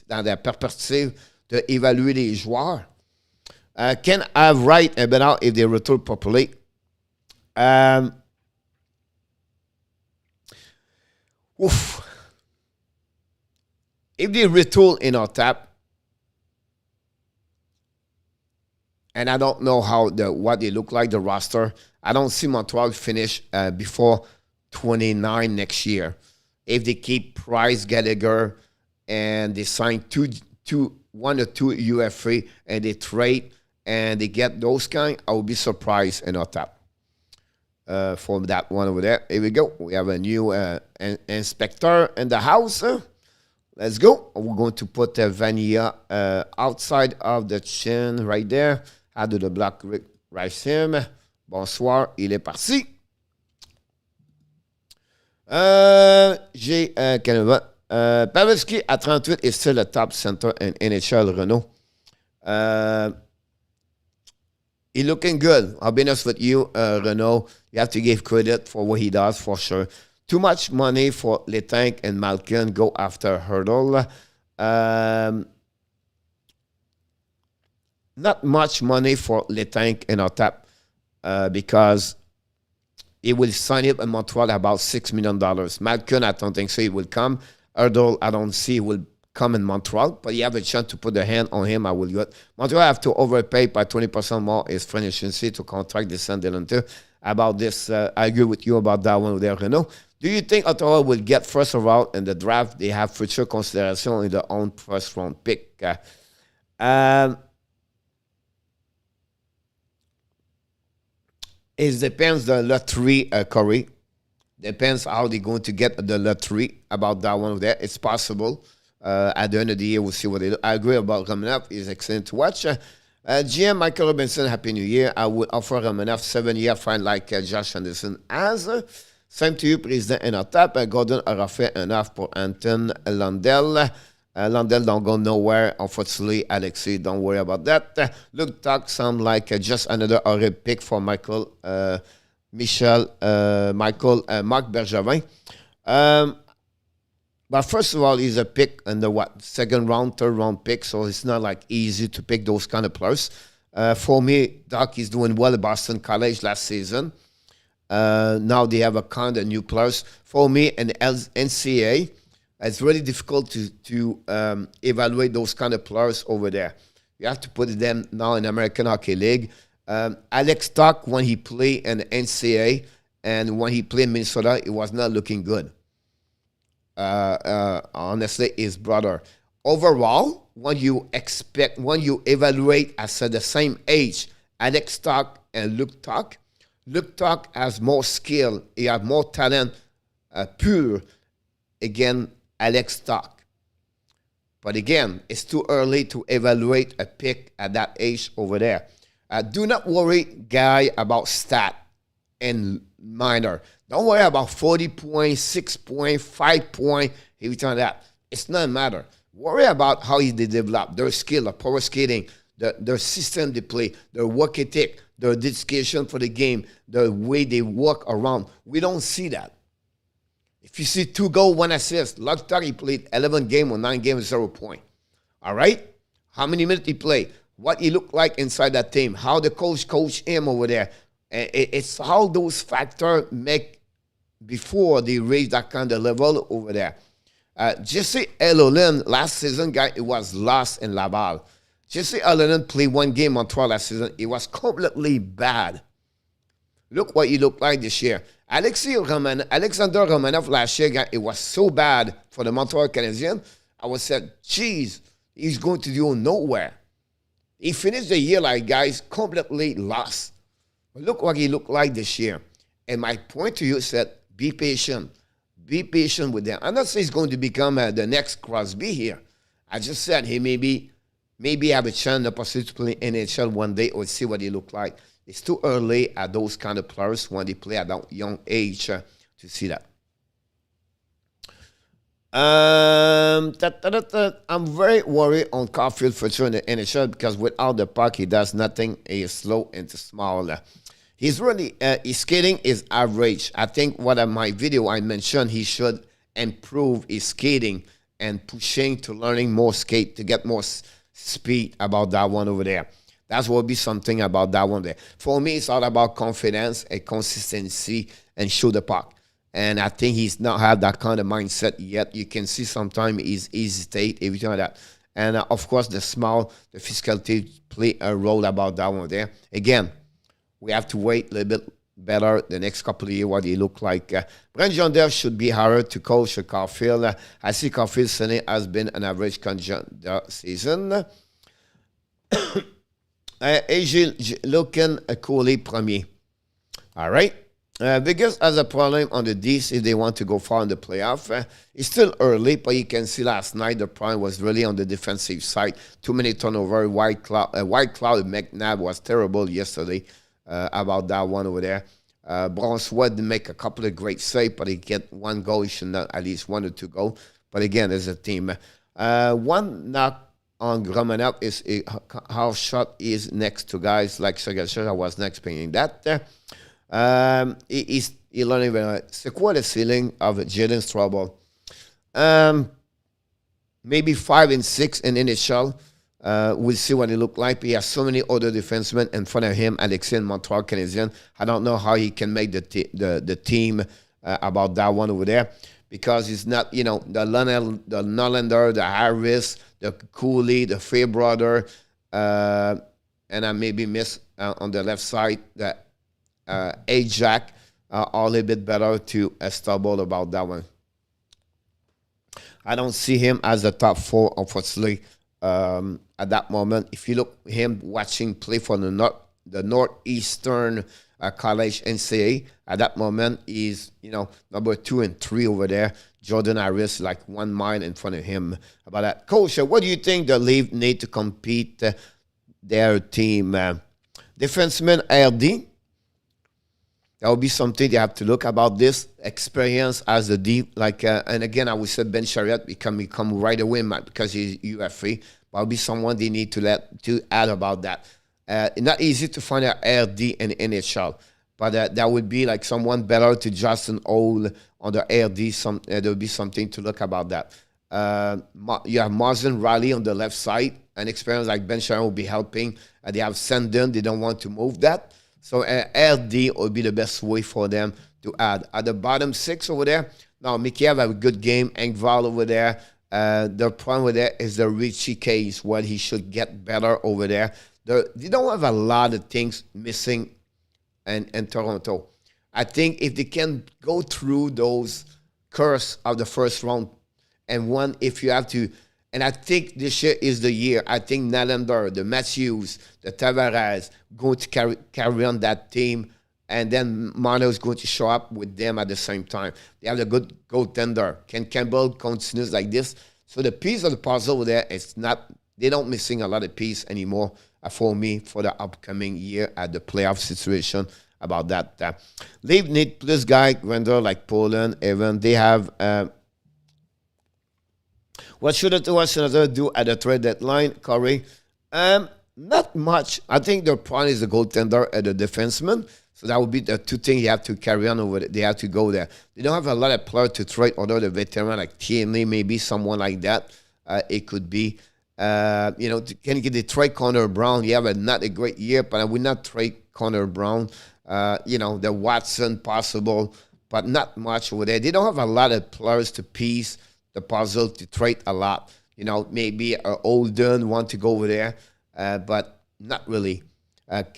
la perspective d'évaluer les joueurs. Can have Wright and Ben out if they return properly? If they retool in our tap, and I don't know what they look like, the roster, I don't see Montreal finish before 29 next year. If they keep Price, Gallagher, and they sign one or two UFA, and they trade, and they get those kind, I would be surprised in our tap. For that one over there. Here we go. We have a new inspector in the house. Let's go. We're going to put Vanilla outside of the chin right there. Add to the black RESTREAM. Bonsoir. Il est parti. J'ai CANVA. Pavelski à 38 is still a top center in NHL, Renault. He's looking good. I'll be honest with you, Renault. You have to give credit for what he does, for sure. Too much money for Letang and Malkin go after Hurdle. Not much money for Letang in our tap because he will sign up in Montreal about $6 million. Malkin, I don't think so. He will come. Hurdle, I don't see he will come in Montreal, but you have a chance to put a hand on him, I will get. Montreal have to overpay by 20% more his French agency to contract the Saint Delanter. About this, I agree with you about that one there, Renault. Do you think Ottawa will get first round in the draft? They have future consideration in their own first round pick. It depends the lottery, Corey. Depends how they're going to get the lottery about that one there. It's possible. At the end of the year, we'll see what they do. I agree about Romanov. He's excellent to watch. GM Michael Robinson, Happy New Year. I would offer Romanov 7-year fine like Josh Anderson has. Same to you, President, and our tap. Gordon aura fait enough for Anton Lundell. Lundell don't go nowhere. Unfortunately, Alexei, don't worry about that. Luke Tuck sound like just another horrible pick for Marc Bergevin. But first of all, he's a pick in the second round, third round pick, so it's not like easy to pick those kind of players. For me, Doc is doing well at Boston College last season. Now they have a kind of new players. For me, in NCAA, it's really difficult to evaluate those kind of players over there. You have to put them now in American Hockey League. Alex Tuck, when he played in the NCAA and when he played in Minnesota, it was not looking good. Honestly, his brother. Overall, when you evaluate as the same age, Alex Tuck and Luke Tuck has more skill. He has more talent, pure, again, Alex Tuck. But again, it's too early to evaluate a pick at that age over there. Do not worry, guy, about stat and minor. Don't worry about 40 points, 6 points, 5 points, everything like that. It's not a matter. Worry about how they develop, their skill, their power skating, their system they play, their work ethic, their dedication for the game, the way they walk around. We don't see that. If you see 2 goals, 1 assist, Luck he played 11 games or 9 games, 0 points. All right? How many minutes he played? What he looked like inside that team? How the coach him over there? It's how those factors make before they reach that kind of level over there. Jesse Elolin, last season, guy, it was lost in Laval. Jesse Elolin played 1 game on 12 last season. It was completely bad. Look what he looked like this year. Alexander Romanov last year, guy, it was so bad for the Montreal Canadiens. I was said, geez, he's going to do nowhere. He finished the year like, guys, completely lost. But look what he looked like this year. And my point to you is that be patient. Be patient with them. I'm not saying he's going to become the next Crosby here. I just said he maybe have a chance, the possibility to play NHL one day or see what he look like. It's too early at those kind of players when they play at that young age to see that. I'm very worried on Caulfield for sure in the NHL because without the puck, he does nothing. He is slow and small. He's really, his skating is average. I think what in my video I mentioned, he should improve his skating and pushing to learning more skate to get more speed about that one over there. That will be something about that one there. For me, it's all about confidence and consistency and shoot the puck. And I think he's not have that kind of mindset yet. You can see sometimes he's hesitate, everything like that. And of course, the physicality play a role about that one there. Again, we have to wait a little bit better the next couple of years what he look like. Brent Jondell should be hired to coach Caulfield. I see Caulfield Senate has been an average season. AJ looking Cooley premier. All right. Vegas has a problem on the D's if they want to go far in the playoff. It's still early, but you can see last night the problem was really on the defensive side. Too many turnover. White Cloud McNabb was terrible yesterday about that one over there. Bronswood did make a couple of great saves, but he get one goal. He should not at least 1 or 2 goals. But again, as a team, one knock on Romanov is how shot is next to guys like Sergachev. I was not expecting that. He learning c'est quoi le ceiling of Jaden's trouble? Maybe 5 and 6 in NHL. We'll see what it look like. He has so many other defensemen in front of him. Alexis and Montreal Canadiens. I don't know how he can make the team about that one over there because he's not, the Nylander, the Harris, the Cooley, the Fairbrother, and I maybe miss on the left side the Ajax all a little bit better to stumble about that one. I don't see him as a top 4, unfortunately, at that moment. If you look him watching play for the Northeastern College NCAA, at that moment he's, number 2 and 3 over there. Jordan Harris, like 1 mile in front of him about that. Coach, what do you think the Leafs need to compete their team? Defenseman RD. That would be something they have to look about this experience as a deep, and again, I would say Ben Chariot become right away because he's UFA, but it'll be someone they need to add about that. Not easy to find an RD in NHL, but that would be like someone better to Justin Ole on the RD. There would be something to look about that. You have Marsden Riley on the left side. An experience like Ben Chariot will be helping. They have Sandin. They don't want to move that. So RD would be the best way for them to add. At the bottom 6 over there, now Mikheyev have a good game. Engvall over there. The problem with that is the Richie case, where he should get better over there. They don't have a lot of things missing in Toronto. I think if they can go through those curse of the first round, and if you have to, and I think this year is the year. I think Nylander, the Matthews, the Tavares going to carry on that team, and then Marner is going to show up with them at the same time. They have a good goaltender. Can Campbell continues like this? So the piece of the puzzle there is not. They don't missing a lot of piece anymore for me for the upcoming year at the playoff situation about that. Leave need plus guy Grandeur like Poland, Evan. They have. What should the Senators do at the trade deadline, Corey? Not much. I think their problem is the goaltender and the defenseman. So that would be the 2 things you have to carry on over. They have to go there. They don't have a lot of players to trade, although the veteran like Tierney, maybe someone like that. It could be. Can you get the trade Connor Brown? You have not a great year, but I would not trade Connor Brown. The Watson possible, but not much over there. They don't have a lot of players to piece the puzzle to trade a lot. Maybe Olden want to go over there, but not really.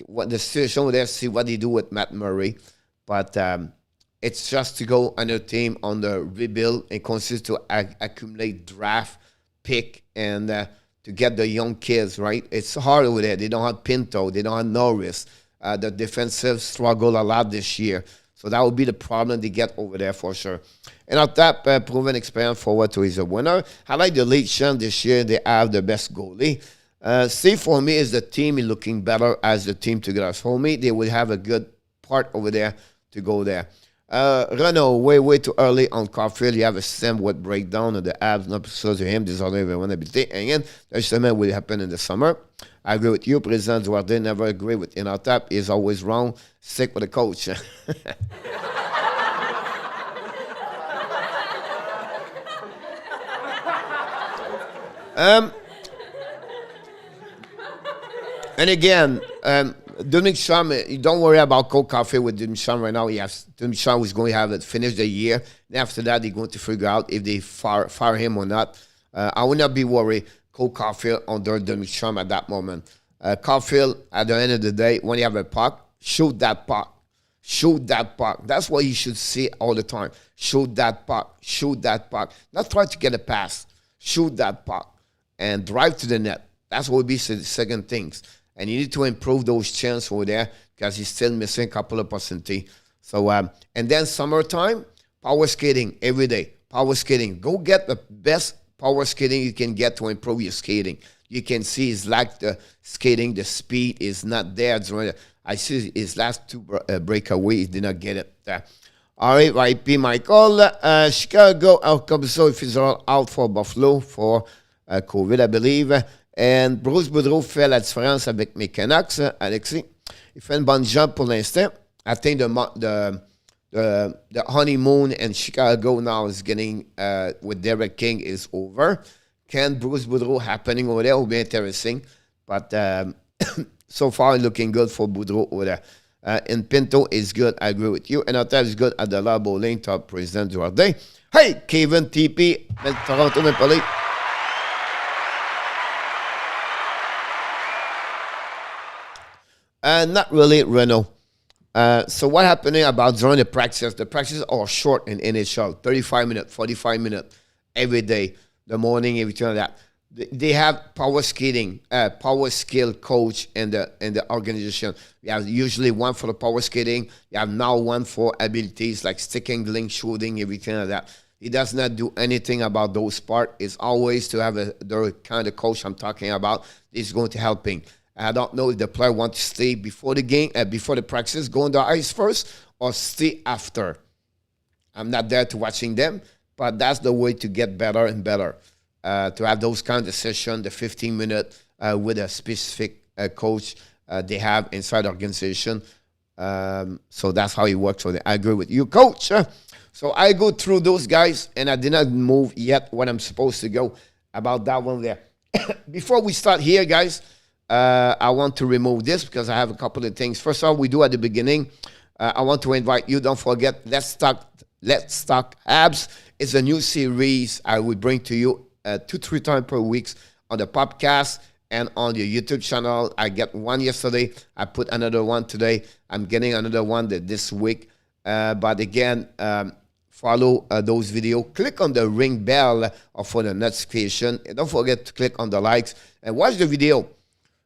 What the situation over there, see what they do with Matt Murray. But it's just to go on a team on the rebuild and consist to accumulate draft pick and to get the young kids, right? It's hard over there. They don't have Pinto. They don't have Norris. The defensive struggle a lot this year. So that would be the problem they get over there for sure. And on top, proven experience forward to is a winner. I like the Leafs this year. They have the best goalie. Steve, for me, is the team is looking better as the team together. For me, they will have a good part over there to go there. Renault, way too early on Caulfield. You have a system with breakdown of the abs, not because of him, désolé, everyone habité. Again, justement will happen in the summer. I agree with you. President Duarte never agree with Inotap. He's always wrong. Stick with the coach. And again, Dominic Schum, you don't worry about Cole Caulfield with Dominic Schum right now. Yes, Dominic Schum is going to have it finish the year. And after that, they're going to figure out if they fire him or not. I would not be worried Cole Caulfield under Dominic Schum at that moment. Caulfield, at the end of the day, when you have a puck, shoot that puck. Shoot that puck. That's what you should see all the time. Shoot that puck. Shoot that puck. Not try to get a pass. Shoot that puck and drive to the net. That's what would be the second things. And you need to improve those chances over there because he's still missing a couple of percentage. So, and then summertime, power skating every day. Power skating. Go get the best power skating you can get to improve your skating. You can see it's like the skating, the speed is not there. I see his last two breakaway, he did not get it there. All right, RIP Michael. Chicago, so if he's all out for Buffalo for COVID, I believe. And Bruce Boudreau fait la différence avec mes Canucks, Alexis. Il fait une bonne job pour l'instant. I think the honeymoon in Chicago now is getting, with Derek King, is over. Can Bruce Boudreau happening over there will be interesting. But so far, looking good for Boudreau over there. And Pinto is good, I agree with you. And Ottawa is good at the La Bowling, top President Duarte. Hey, Kevin TP, Toronto Maple Leafs. Not really, Renault. So what happening about during the practices? The practices are short in NHL, 35 minutes, 45 minutes every day, the morning, everything like that. They have power skating, power skill coach in the organization. You have usually one for the power skating. You have now one for abilities like stick handling, shooting, everything like that. He does not do anything about those parts. It's always to have the kind of coach I'm talking about is going to help him. I don't know if the player wants to stay before the game, before the practice, go on the ice first, or stay after. I'm not there to watching them, but that's the way to get better and better. To have those kind of sessions, the 15-minute with a specific coach they have inside the organization. So that's how it works. So I agree with you, coach. So I go through those guys, and I did not move yet when I'm supposed to go about that one there. Before we start here, guys, I want to remove this because I have a couple of things. First of all, we do at the beginning. I want to invite you. Don't forget, Let's Talk Abs is a new series I will bring to you 2-3 times per week on the podcast and on the YouTube channel. I get one yesterday. I put another one today. I'm getting another one this week. But again, follow those videos. Click on the ring bell for the notification. And don't forget to click on the likes and watch the video.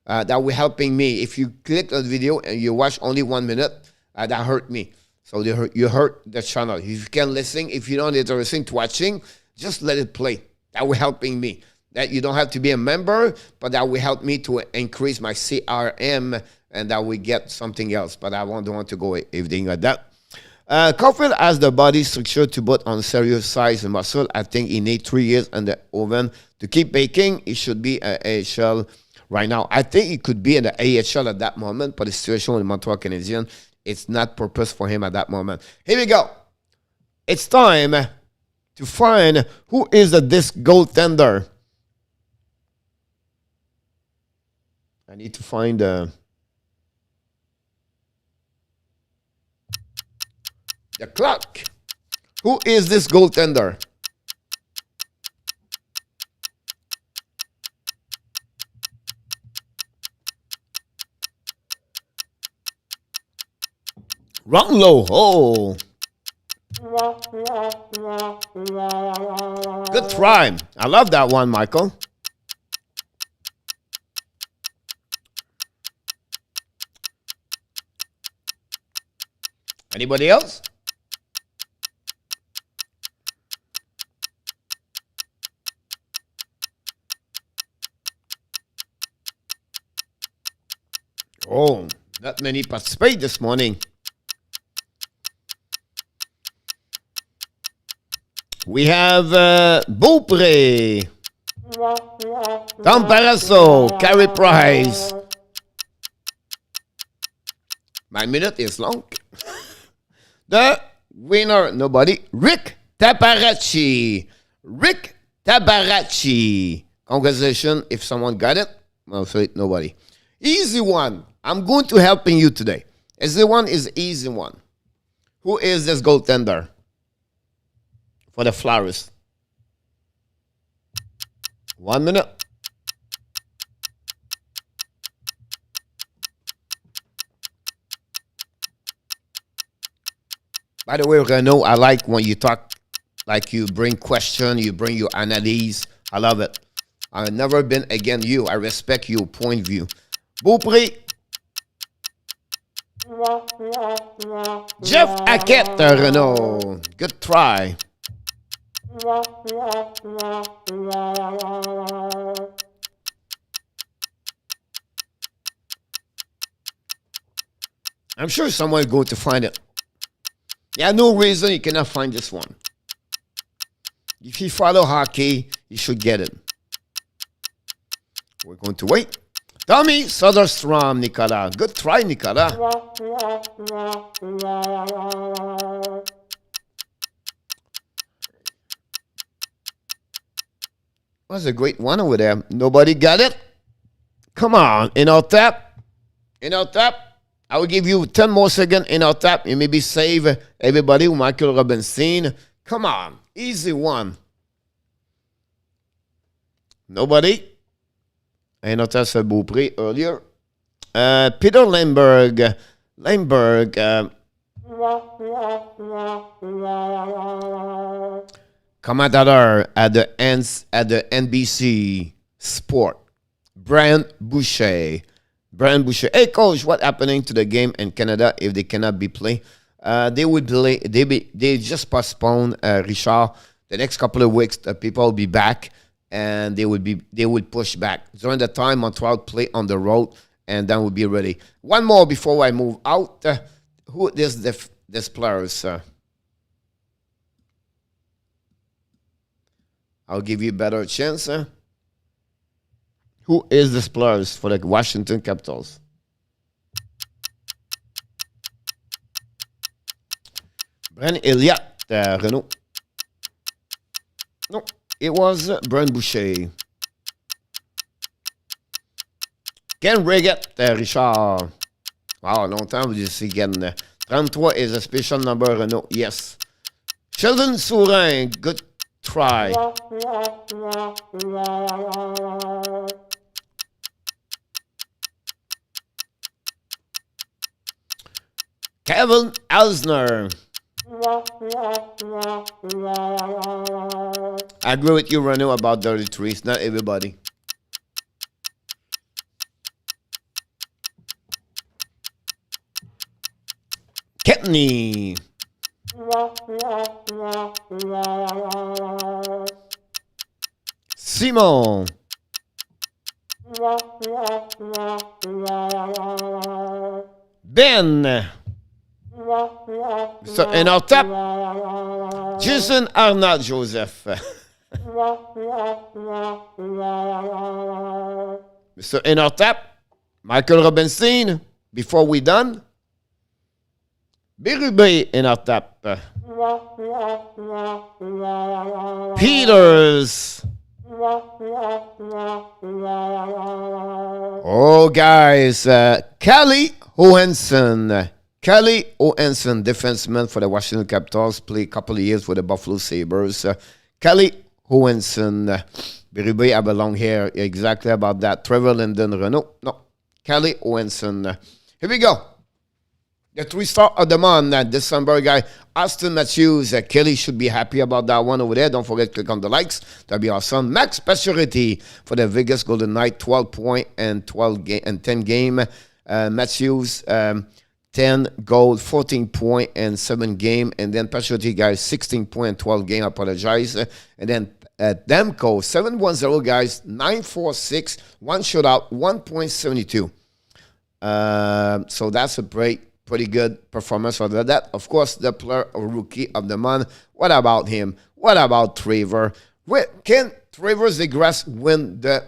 That will helping me. If you click on the video and you watch only 1 minute, that hurt me. So you hurt the channel. If you can listen, if you don't interested to watching, just let it play. That will helping me. That you don't have to be a member, but that will help me to increase my CRM, and that we get something else. But I don't want to go everything like that. Caulfield has the body structure to put on serious size and muscle. I think he needs 3 years in the oven to keep baking. He should be an AHL right now. I think he could be in the AHL at that moment, but the situation with the Montreal Canadiens, it's not purpose for him at that moment. Here we go. It's time to find who is this goaltender. I need to find the clock. Who is this goaltender? Run low. Oh. Good try. I love that one, Michael. Anybody else? Oh, not many participate this morning. We have Beaupré, Tom Parasso, Carey Price. My minute is long. The winner, nobody. Rick Tabaracci. Rick Tabaracci. Congratulations if someone got it. No, sorry, nobody. Easy one. I'm going to helping you today. Easy one is easy one. Who is this goaltender for the Flyers? 1 minute. By the way, Renaud, I like when you talk, like you bring question, you bring your analysis. I love it. I've never been against you. I respect your point of view. Beaupré. Jeff Hackett, Renaud. Good try. I'm sure someone is going to find it. Yeah, no reason you cannot find this one. If you follow hockey, you should get it. We're going to wait. Tommy Soderstrom, Nicolas. Good try, Nicolas. Was a great one over there. Nobody got it? Come on, in our tap. In our tap. I will give you 10 more seconds in our tap. You maybe save everybody with Michael Robinson. Come on. Easy one. Nobody. I noticed Beaupré earlier. Peter Lindbergh. Commentator at the NBC Sport. Brian Boucher. Hey, coach, what happening to the game in Canada if they cannot be played? They would delay. They just postpone Richard. The next couple of weeks, the people will be back, and they would push back during the time Montreal play on the road, and then we'll be ready. One more before I move out. Who is this players? I'll give you a better chance. Who is this players for the Washington Capitals? Brent Elliott, Renaud. No, it was Brent Boucher. Ken Reggett, Richard. Wow, longtemps vous ici, Ken. 33 is a special number, Renaud. Yes. Sheldon Sourin, good try. Kevin Elsner. I agree with you, Renaud, about dirty trees. Not everybody. Kepney. Simon. Ben. So in our top, Jason Arnold Joseph. So in our top, Michael Robinson. Before we done, Berube in our top. Peters. Oh, guys, Kelly Johansson. Kelly Johansson, defenseman for the Washington Capitals, played a couple of years for the Buffalo Sabres. Kelly Johansson, Berube have a long hair, exactly about that. Trevor Linden, Renaud, no. Kelly Johansson. Here we go. The 3-star of the month, December guy, Austin Matthews. Kelly should be happy about that one over there. Don't forget to click on the likes. That'd be awesome. Max Pacioretty for the Vegas Golden Knight, 12 point and 10 game. Matthews, 10 goal, 14 point and 7 game. And then Pacioretty, guys, 16 point and 12 game. I apologize. And then Demko, 710, guys, 946, one shutout, 1.72. So that's a break. pretty good performance for that. Of course, the player rookie of the month. What about him? What about Trevor? Can Trevor Zegras win the?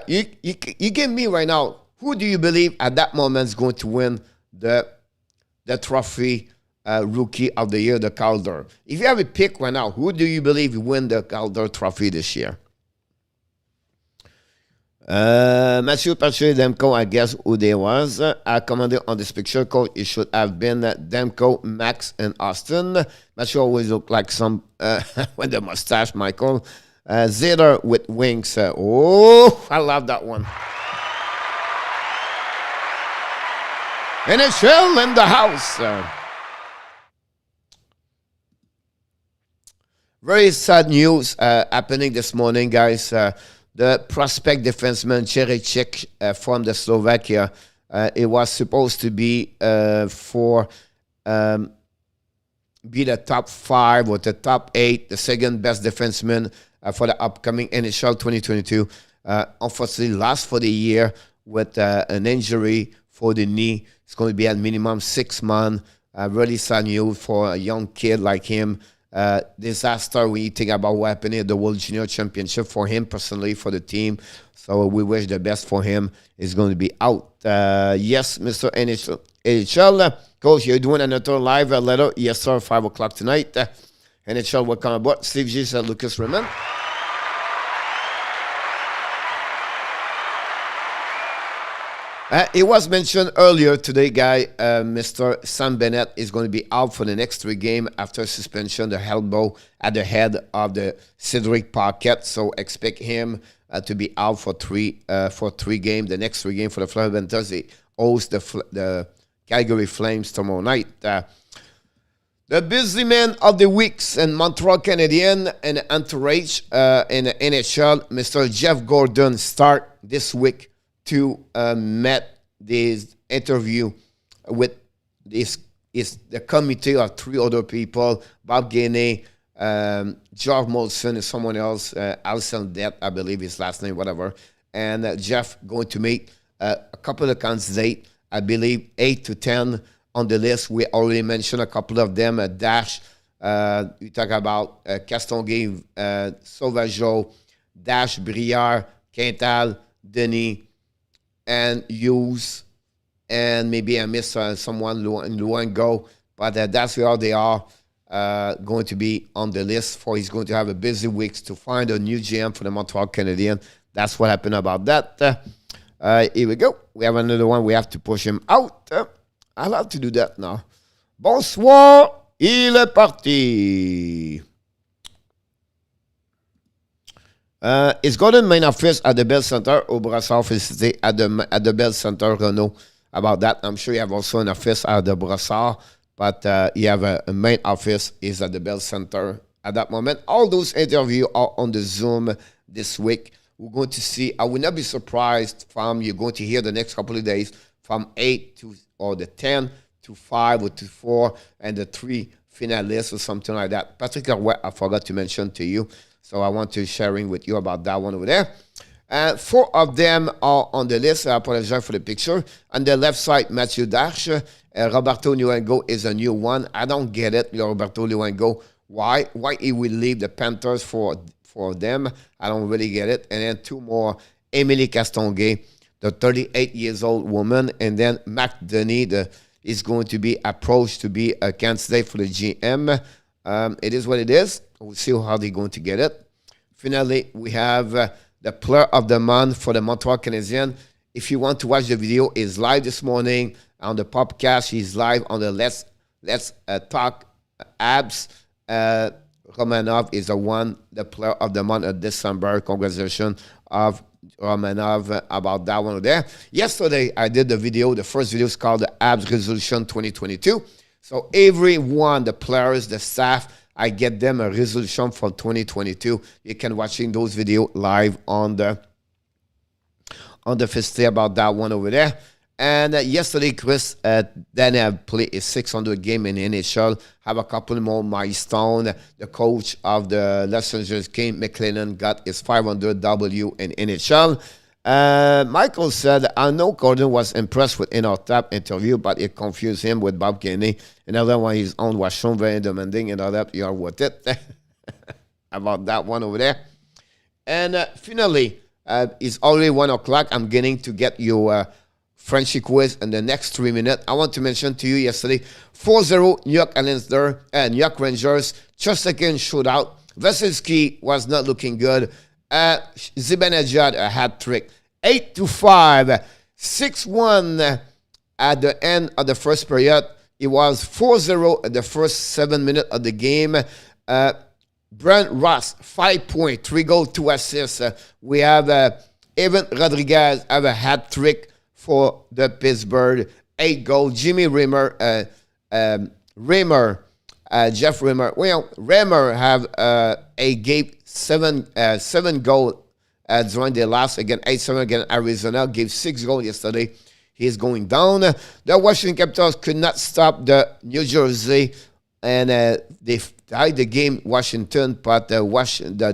You give me right now. Who do you believe at that moment is going to win the trophy? Rookie of the year, the Calder. If you have a pick right now, who do you believe will win the Calder trophy this year? Matthew Patrick Demko, I guess who they was. I commented on this picture, coach. It should have been Demko, Max, and Austin. Matthew always look like some with the mustache, Michael. Zeder with wings. Oh, I love that one. NHL in the house. Very sad news happening this morning, guys. The prospect defenseman Čeriček from the Slovakia, it was supposed to be for be the top 5 or the top 8, the second best defenseman for the upcoming NHL 2022. Unfortunately, lost for the year with an injury for the knee. It's going to be at minimum 6 months. Really sad news for a young kid like him. Disaster when you think about what happened at the World Junior Championship for him personally, for the team. So we wish the best for him. He's going to be out. Yes, Mr. NHL. Coach, you're doing another live letter. Yes, sir, 5 o'clock tonight. NHL, welcome aboard. Steve G said Lucas Raymond. It was mentioned earlier today, guy, Mr. Sam Bennett is going to be out for the next 3 games after suspension, the elbow at the head of the Cedric Paquette. So expect him to be out for 3 games. The next 3 games for the Florida Panthers. They host the Calgary Flames tomorrow night. The busy man of the weeks in Montreal Canadiens and entourage in the NHL, Mr. Jeff Gordon, start this week to met this interview with the committee of 3 other people, Bob Gainey, George Molson, and someone else, Alison Depp, I believe his last name, whatever, and Jeff going to meet a couple of candidates, I believe 8 to 10 on the list. We already mentioned a couple of them, Dash, we talk about Castonguay, Sauvageau, Dash, Brière, Quintal, Denis, and Hughes, and maybe I missed someone in Luango, but that's where they are going to be on the list for. He's going to have a busy week to find a new GM for the Montreal Canadiens. That's what happened about that. Here we go. We have another one. We have to push him out. I love to do that now. Bonsoir, il est parti. Is Gordon main office at the Bell Center or Brassard facility at the Bell Center, Renault? About that, I'm sure you have also an office at the Brassard, but you have a main office is at the Bell Center at that moment. All those interviews are on the Zoom this week. We're going to see. I will not be surprised from you're going to hear the next couple of days from 8 to or the 10 to 5 or to 4 and the 3 finalists or something like that. Patrick, I forgot to mention to you. So I want to sharing with you about that one over there. 4 of them are on the list. I apologize for the picture. On the left side, Mathieu Dash. Roberto Luengo is a new one. I don't get it, Roberto Luengo. Why he will leave the Panthers for them? I don't really get it. And then 2 more. Emily Castonguay, the 38-years-old woman. And then Mac Denis is going to be approached to be a candidate for the GM. It is what it is. We'll see how they're going to get it. Finally, we have the player of the month for the Montreal Canadiens. If you want to watch the video, it's live this morning on the podcast. He's live on the Let's Talk Abs. Romanov is the player of the month of December. Congratulations of Romanov about that one there. Yesterday, I did the video. The first video is called the Abs Resolution 2022. So everyone, the players, the staff, I get them a resolution for 2022. You can watching those videos live on the festival about that one over there. And yesterday, Chris Daniel played a 600 game in NHL. Have a couple more milestones. The coach of the Los Angeles Kings, McLennan, got his 500 W in NHL. Michael said, I know Gordon was impressed with Inotap interview, but it confused him with Bob Gainey. Another one, his own was shown very demanding. Another, you are with it. About that one over there. And finally, it's already 1 o'clock. I'm getting to get your Frenchy quiz in the next 3 minutes. I want to mention to you yesterday, 4-0 New York Islanders and New York Rangers. Just again shootout. Vasilevsky was not looking good. Zibanejad a hat trick. 8-5, 6-1 at the end of the first period. It was 4-0 at the first 7 minutes of the game. Brent Ross, 5 points, 3 goals, 2 assists. We have Evan Rodriguez have a hat trick for the Pittsburgh, 8 goals. Jimmy Rimmer, Jeff Rimmer. Well, Rimmer have a game 7 goals during the last again 8-7 against Arizona. Gave 6 goals yesterday. He's going down. The Washington Capitals could not stop the New Jersey, and they tied the game Washington, but the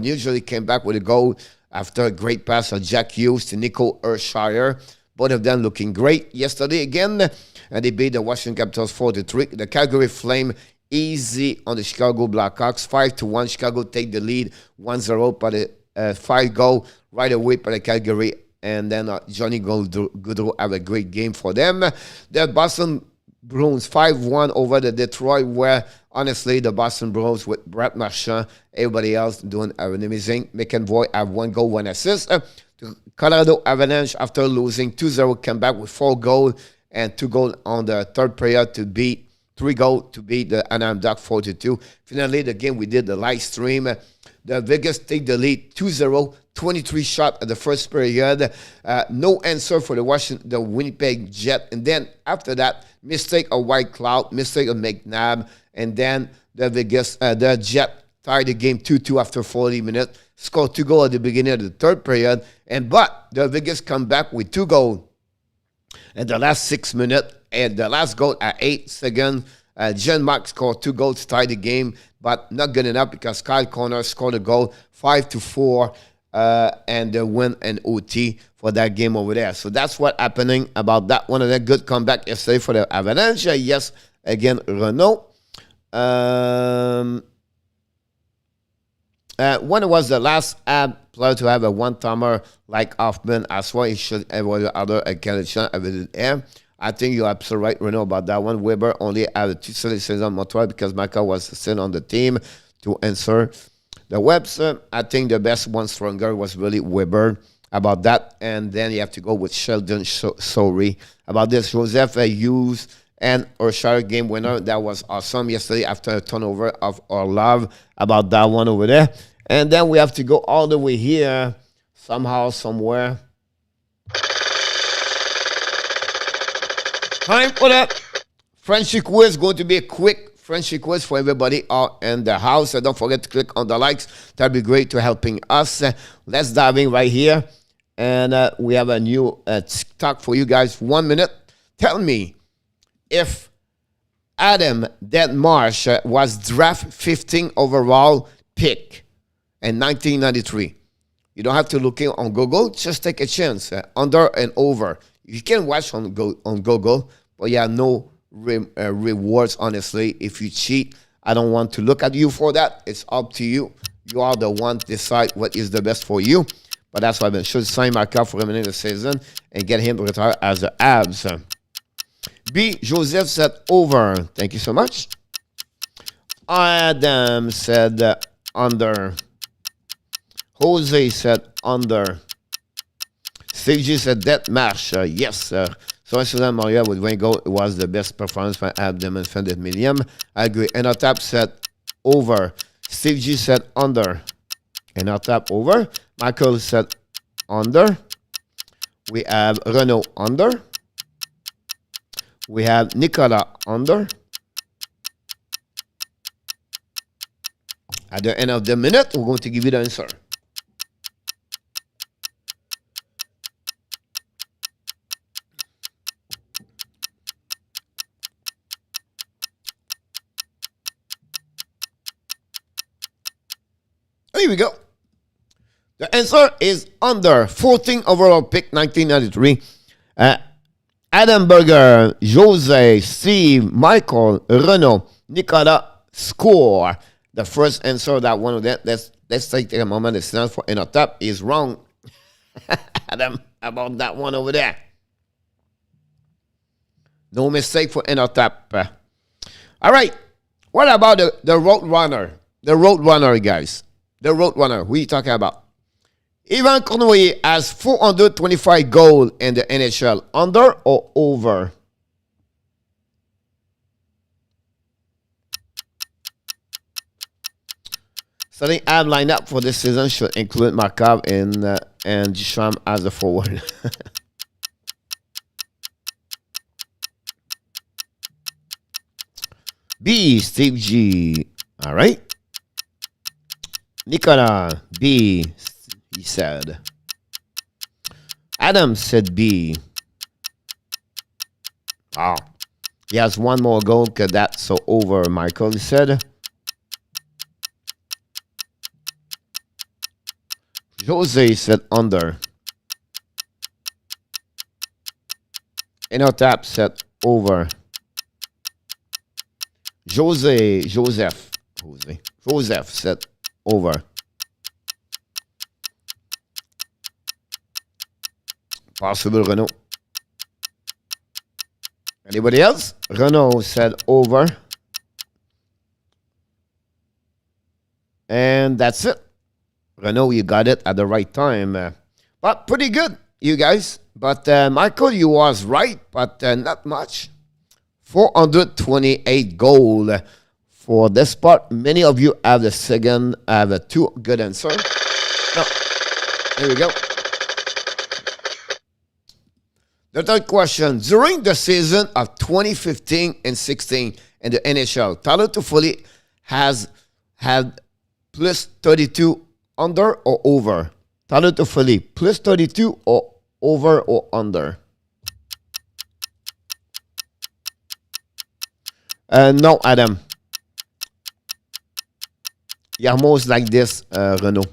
New Jersey came back with a goal after a great pass of Jack Hughes to Nico Urshire. Both of them looking great yesterday again, and they beat the Washington Capitals 4-3. The Calgary Flames easy on the Chicago Blackhawks, 5-1. Chicago take the lead 1-0, but a 5 goal right away by the Calgary, and then Johnny Gaudreau have a great game for them. The Boston Bruins 5-1 over the Detroit, where honestly the Boston Bruins with Brett Marchand, everybody else doing an amazing. McEnroy have 1 goal, 1 assist. The Colorado Avalanche, after losing 2-0, came back with 4 goals and 2 goals on the third period to beat 3 goals to beat the Anaheim Ducks 4-2. Finally, the game we did the live stream. The Vegas take the lead 2-0, 23 shots at the first period. No answer for the Winnipeg Jet. And then after that, mistake of White Cloud, mistake of McNabb. And then the Jet tied the game 2-2 after 40 minutes. Scored 2 goals at the beginning of the third period. But the Vegas come back with 2 goals in the last 6 minutes. And the last goal at 8 seconds. Jen Mark scored 2 goals to tie the game, but not good enough because Kyle Connor scored a goal 5-4 and the win and OT for that game over there. So that's what happening about that one. And a good comeback yesterday for the Avalanche. Yes, again, Renault. When it was the last player to have a one-timer like Hoffman, as well, he should have other Canadian available there. I think you're absolutely right, Renault, about that one. Weber only had a 2 seasons on Montreal because Michael was still on the team to answer the website. I think the best one stronger was really Weber about that. And then you have to go with Sheldon Sorry about this. Joseph Hughes and Urshire game winner. That was awesome yesterday after a turnover of Orlov about that one over there. And then we have to go all the way here somehow, somewhere. Time for that Frenchy quiz. Going to be a quick Frenchy quiz for everybody out in the house. So don't forget to click on the likes. That'd be great to helping us. Let's dive in right here. And we have a new TikTok for you guys. 1 minute. Tell me if Adam Deadmarsh was draft 15 overall pick in 1993. You don't have to look in on Google. Just take a chance. Under and over. You can watch on Google, but yeah, no rewards, honestly. If you cheat, I don't want to look at you for that. It's up to you. You are the one to decide what is the best for you. But that's why I've been sure to sign my car for remaining the season and get him to retire as the Abs. B. Joseph said over. Thank you so much. Adam said under. Jose said under. Steve G said that match. Yes, sir. So Susan Maria with Wingo, it was the best performance for Abdomen Fended Medium. I agree. And Otap said over. Steve G said under. And Otap over. Michael said under. We have Renault under. We have Nicola under. At the end of the minute, we're going to give you the answer. Here we go. The answer is under. 14th overall pick, 1993. Adam Berger, Jose, Steve, Michael, Renaud, Nicolas score. The first answer that one of them. Let's take a moment. It's not for in a top is wrong. Adam, about that one over there. No mistake for in a top. All right. What about the road runner? The road runner, guys. The road runner. Who are you talking about? Ivan Cournoyer has 425 goals in the NHL. Under or over? Starting ad lineup for this season should include Markov and Ducharme as a forward. B, Steve G. All right. Nicolas, B. He said. Adam said B. Oh, he has one more goal. That so over. Michael said. Jose said under. Inotap said over. Joseph said over. Possible Renaud. Anybody else? Renaud said over. And that's it. Renaud, you got it at the right time. But pretty good, you guys. But Michael, you was right, but not much. 428 goal for this part. Many of you have the second, have a two good answer. No. Here we go. The third question. During the season of 2015 and 16 in the NHL, Tyler Toffoli has had plus 32 under or over? Tyler Toffoli, plus 32 or over or under? No, Adam. You're most like this, Renaud.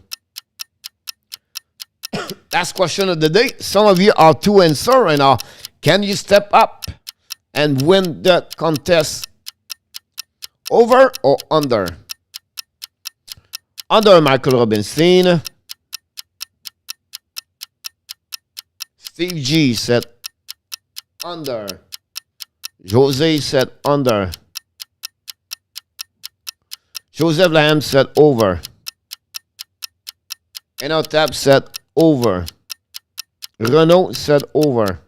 Last question of the day. Some of you are to answer right now. Can you step up and win the contest? Over or under? Under, Michael Robinson. Steve G said under. Jose said under. Joseph Lamb said over. Inotap said over. Renaud said over.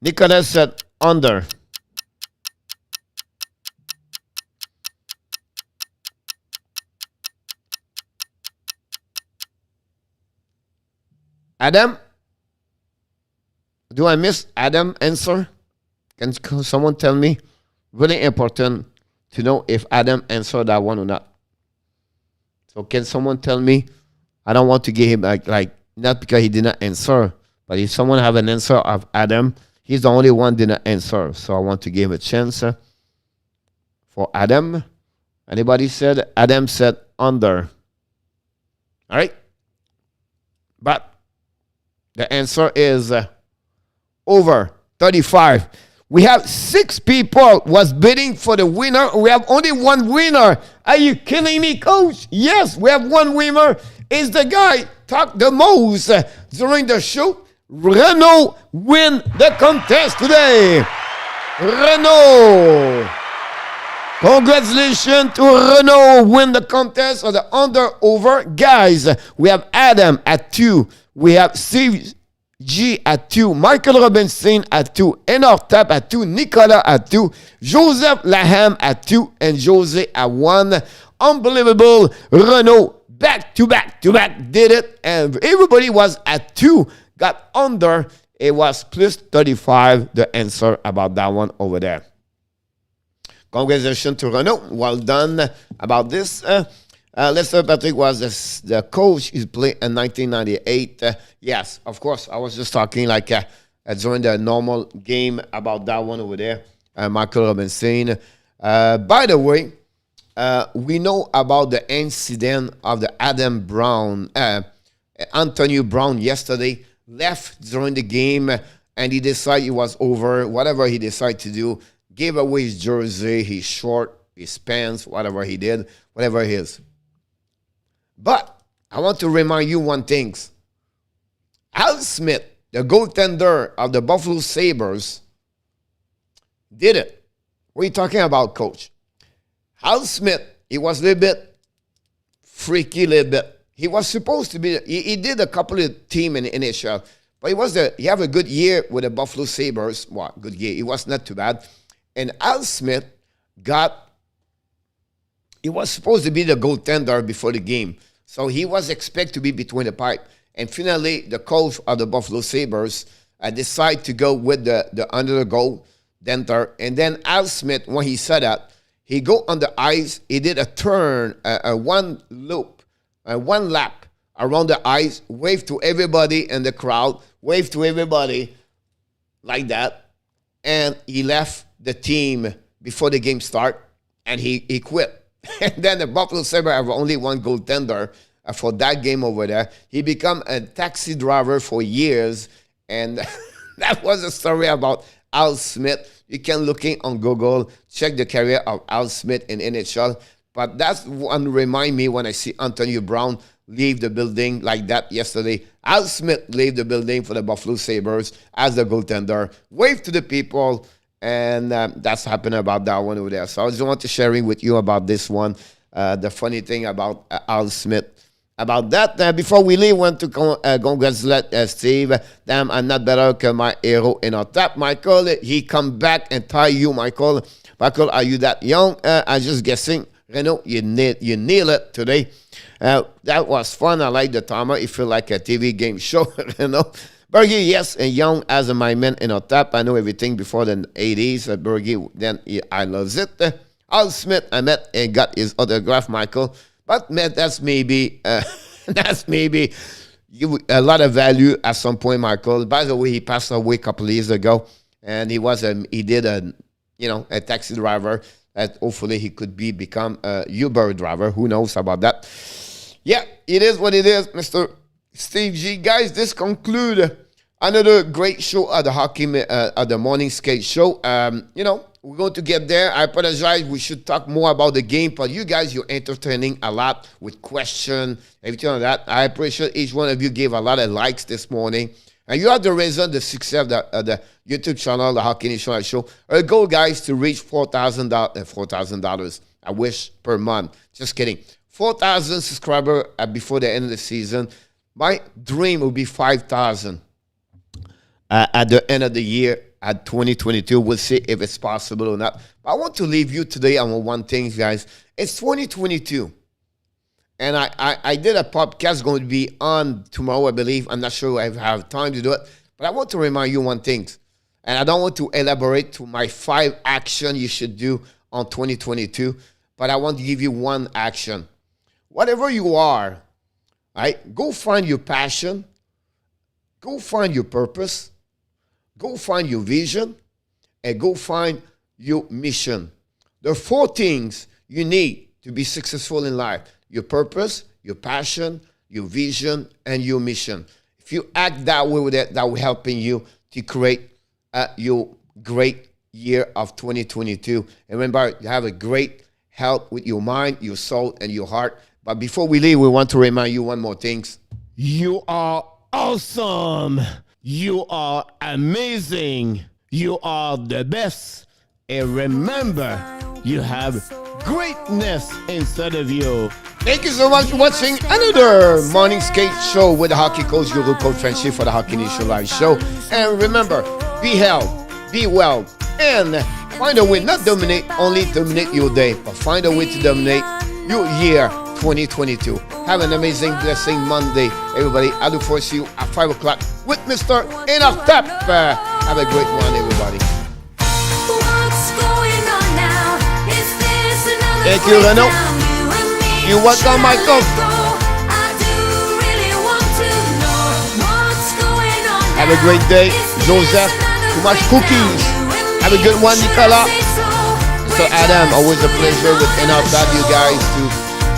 Nicolas said under. Adam? Do I miss Adam answer? Can someone tell me? Really important to know if Adam answered that one or not. So can someone tell me? I don't want to give him like not because he did not answer, but if someone have an answer of Adam, he's the only one did not answer. So I want to give him a chance for Adam. Anybody said? Adam said under. All right. But the answer is over 35. We have 6 people was bidding for the winner. We have only one winner. Are you kidding me, coach? Yes, we have one winner. Is the guy talk the most during the show. Renaud win the contest today. Renaud. Congratulations to Renaud win the contest of the under-over. Guys, we have Adam at 2. We have Steve G at 2, Michael Robinson at 2, Enortap at 2, Nicolas at 2, Joseph Laham at 2, and Jose at 1. Unbelievable. Renaud back to back did it, and everybody was at 2, got under. It was plus 35, the answer about that one over there. Congratulations to Renaud. Well done about this. Lester Patrick was the coach. He's played in 1998. Yes, of course. I was just talking like during the normal game about that one over there. Michael Robinson. By the way, we know about the incident of the Antonio Brown yesterday. Left during the game, and he decided it was over. Whatever he decided to do, gave away his jersey, his short, his pants, whatever he did, whatever it is. But I want to remind you one thing. Al Smith, the goaltender of the Buffalo Sabres, did it. What are you talking about, Coach? Al Smith, he was a little bit freaky, little bit. He was supposed to be, he did a couple of teams in the NHL, but he have a good year with the Buffalo Sabres. Well, good year. It was not too bad. And Al Smith he was supposed to be the goaltender before the game. So he was expected to be between the pipe. And finally, the coach of the Buffalo Sabres decided to go with the under the goal tender. And then Al Smith, when he said that, he go on the ice. He did a turn, one loop. One lap around the ice, wave to everybody in the crowd, wave to everybody like that, and he left the team before the game start, and he quit. And then the Buffalo Sabres have only one goaltender for that game over there. He became a taxi driver for years, and that was a story about Al Smith. You can look in on Google, check the career of Al Smith in NHL. But that's one remind me when I see Antonio Brown leave the building like that yesterday. Al Smith leave the building for the Buffalo Sabres as the goaltender. Wave to the people, and that's happened about that one over there. So I just want to sharing with you about this one. The funny thing about Al Smith. About that, before we leave, I want to congratulate Steve. Damn, I'm not better than my hero in our top. Michael, he come back and tie you, Michael. Michael, are you that young? I'm just guessing. Renaud, you nail it today. That was fun. I like the timer. It feel like a TV game show, Renaud. Bergie, yes, and young as my man in our top. I know everything before the 80s. Bergie, then I loves it. Al Smith, I met and got his autograph, Michael. But man, that's maybe a lot of value at some point, Michael. By the way, he passed away a couple of years ago, and he did a taxi driver. That hopefully he could become a Uber driver. Who knows about that? Yeah, it is what it is, Mr. Steve G. Guys, this concludes another great show at the Morning Skate Show. We're going to get there. I apologize. We should talk more about the game, but you guys, you're entertaining a lot with questions, everything like that. I appreciate each one of you gave a lot of likes this morning. And you are the reason the success of the YouTube channel, the Hockey Nation Show. Our goal, guys, to reach $4,000, I wish, per month. Just kidding. 4,000 subscribers before the end of the season. My dream would be 5,000 at the end of the year, at 2022. We'll see if it's possible or not. But I want to leave you today on one thing, guys. It's 2022. And I did a podcast going to be on tomorrow, I believe. I'm not sure I have time to do it. But I want to remind you one thing. And I don't want to elaborate to my 5 actions you should do on 2022. But I want to give you one action. Whatever you are, right? Go find your passion. Go find your purpose. Go find your vision. And go find your mission. There are 4 things you need to be successful in life. Your purpose, your passion, your vision, and your mission. If you act that way with it, that will helping you to create your great year of 2022. And remember, you have a great health with your mind, your soul, and your heart. But before we leave, we want to remind you one more thing. You are awesome. You are amazing. You are the best. And remember, you have greatness inside of you. Thank you so much for watching another Morning Skate Show with the Hockey Coach, Guru Coach FRENCHY for the Hockey Nation Live Show. And remember, be healthy, be well, and find a way, not dominate, only dominate your day, but find a way to dominate your year 2022. Have an amazing, blessing Monday, everybody. I look forward to see you at 5 o'clock with Mr. Enough Tap. Have a great one, everybody. Thank you, Renaud. You welcome, Michael. Have a great day, Joseph. Too much cookies. Have a good one, Nicolas. Mr. Adam, always a pleasure with enough of you guys to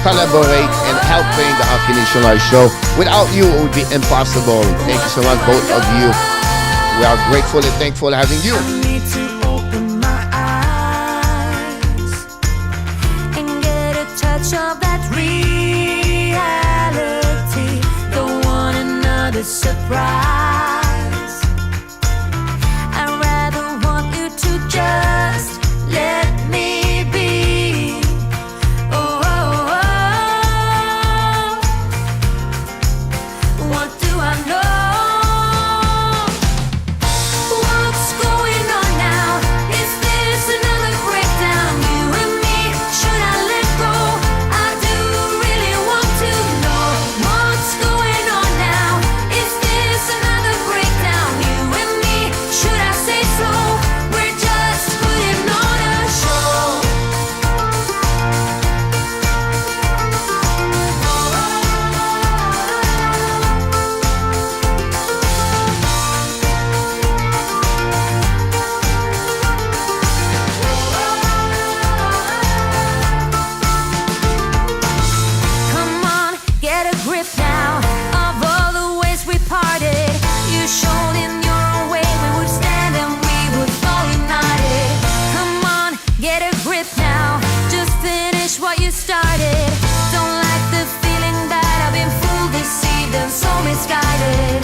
collaborate and helping the Hockey Nation Live show. Without you, it would be impossible. Thank you so much, both of you. We are grateful and thankful having you. I need to open my eyes and get a touch of that reality. Don't want another surprise. I'd rather want you to just let me be. Oh, oh, oh. What do I know? What's going on now? Is this another breakdown? You and me, should I let go? I do really want to know what's going on now. Is this another breakdown? You and me, should I say so? We're just putting on a show. Come on, get a grip now of all the ways we parted. You showed in your own way we would stand and we would fall united. Come on, get a grip now. Just finish what you started. Don't like the feeling that I've been fooled, deceived, and so misguided.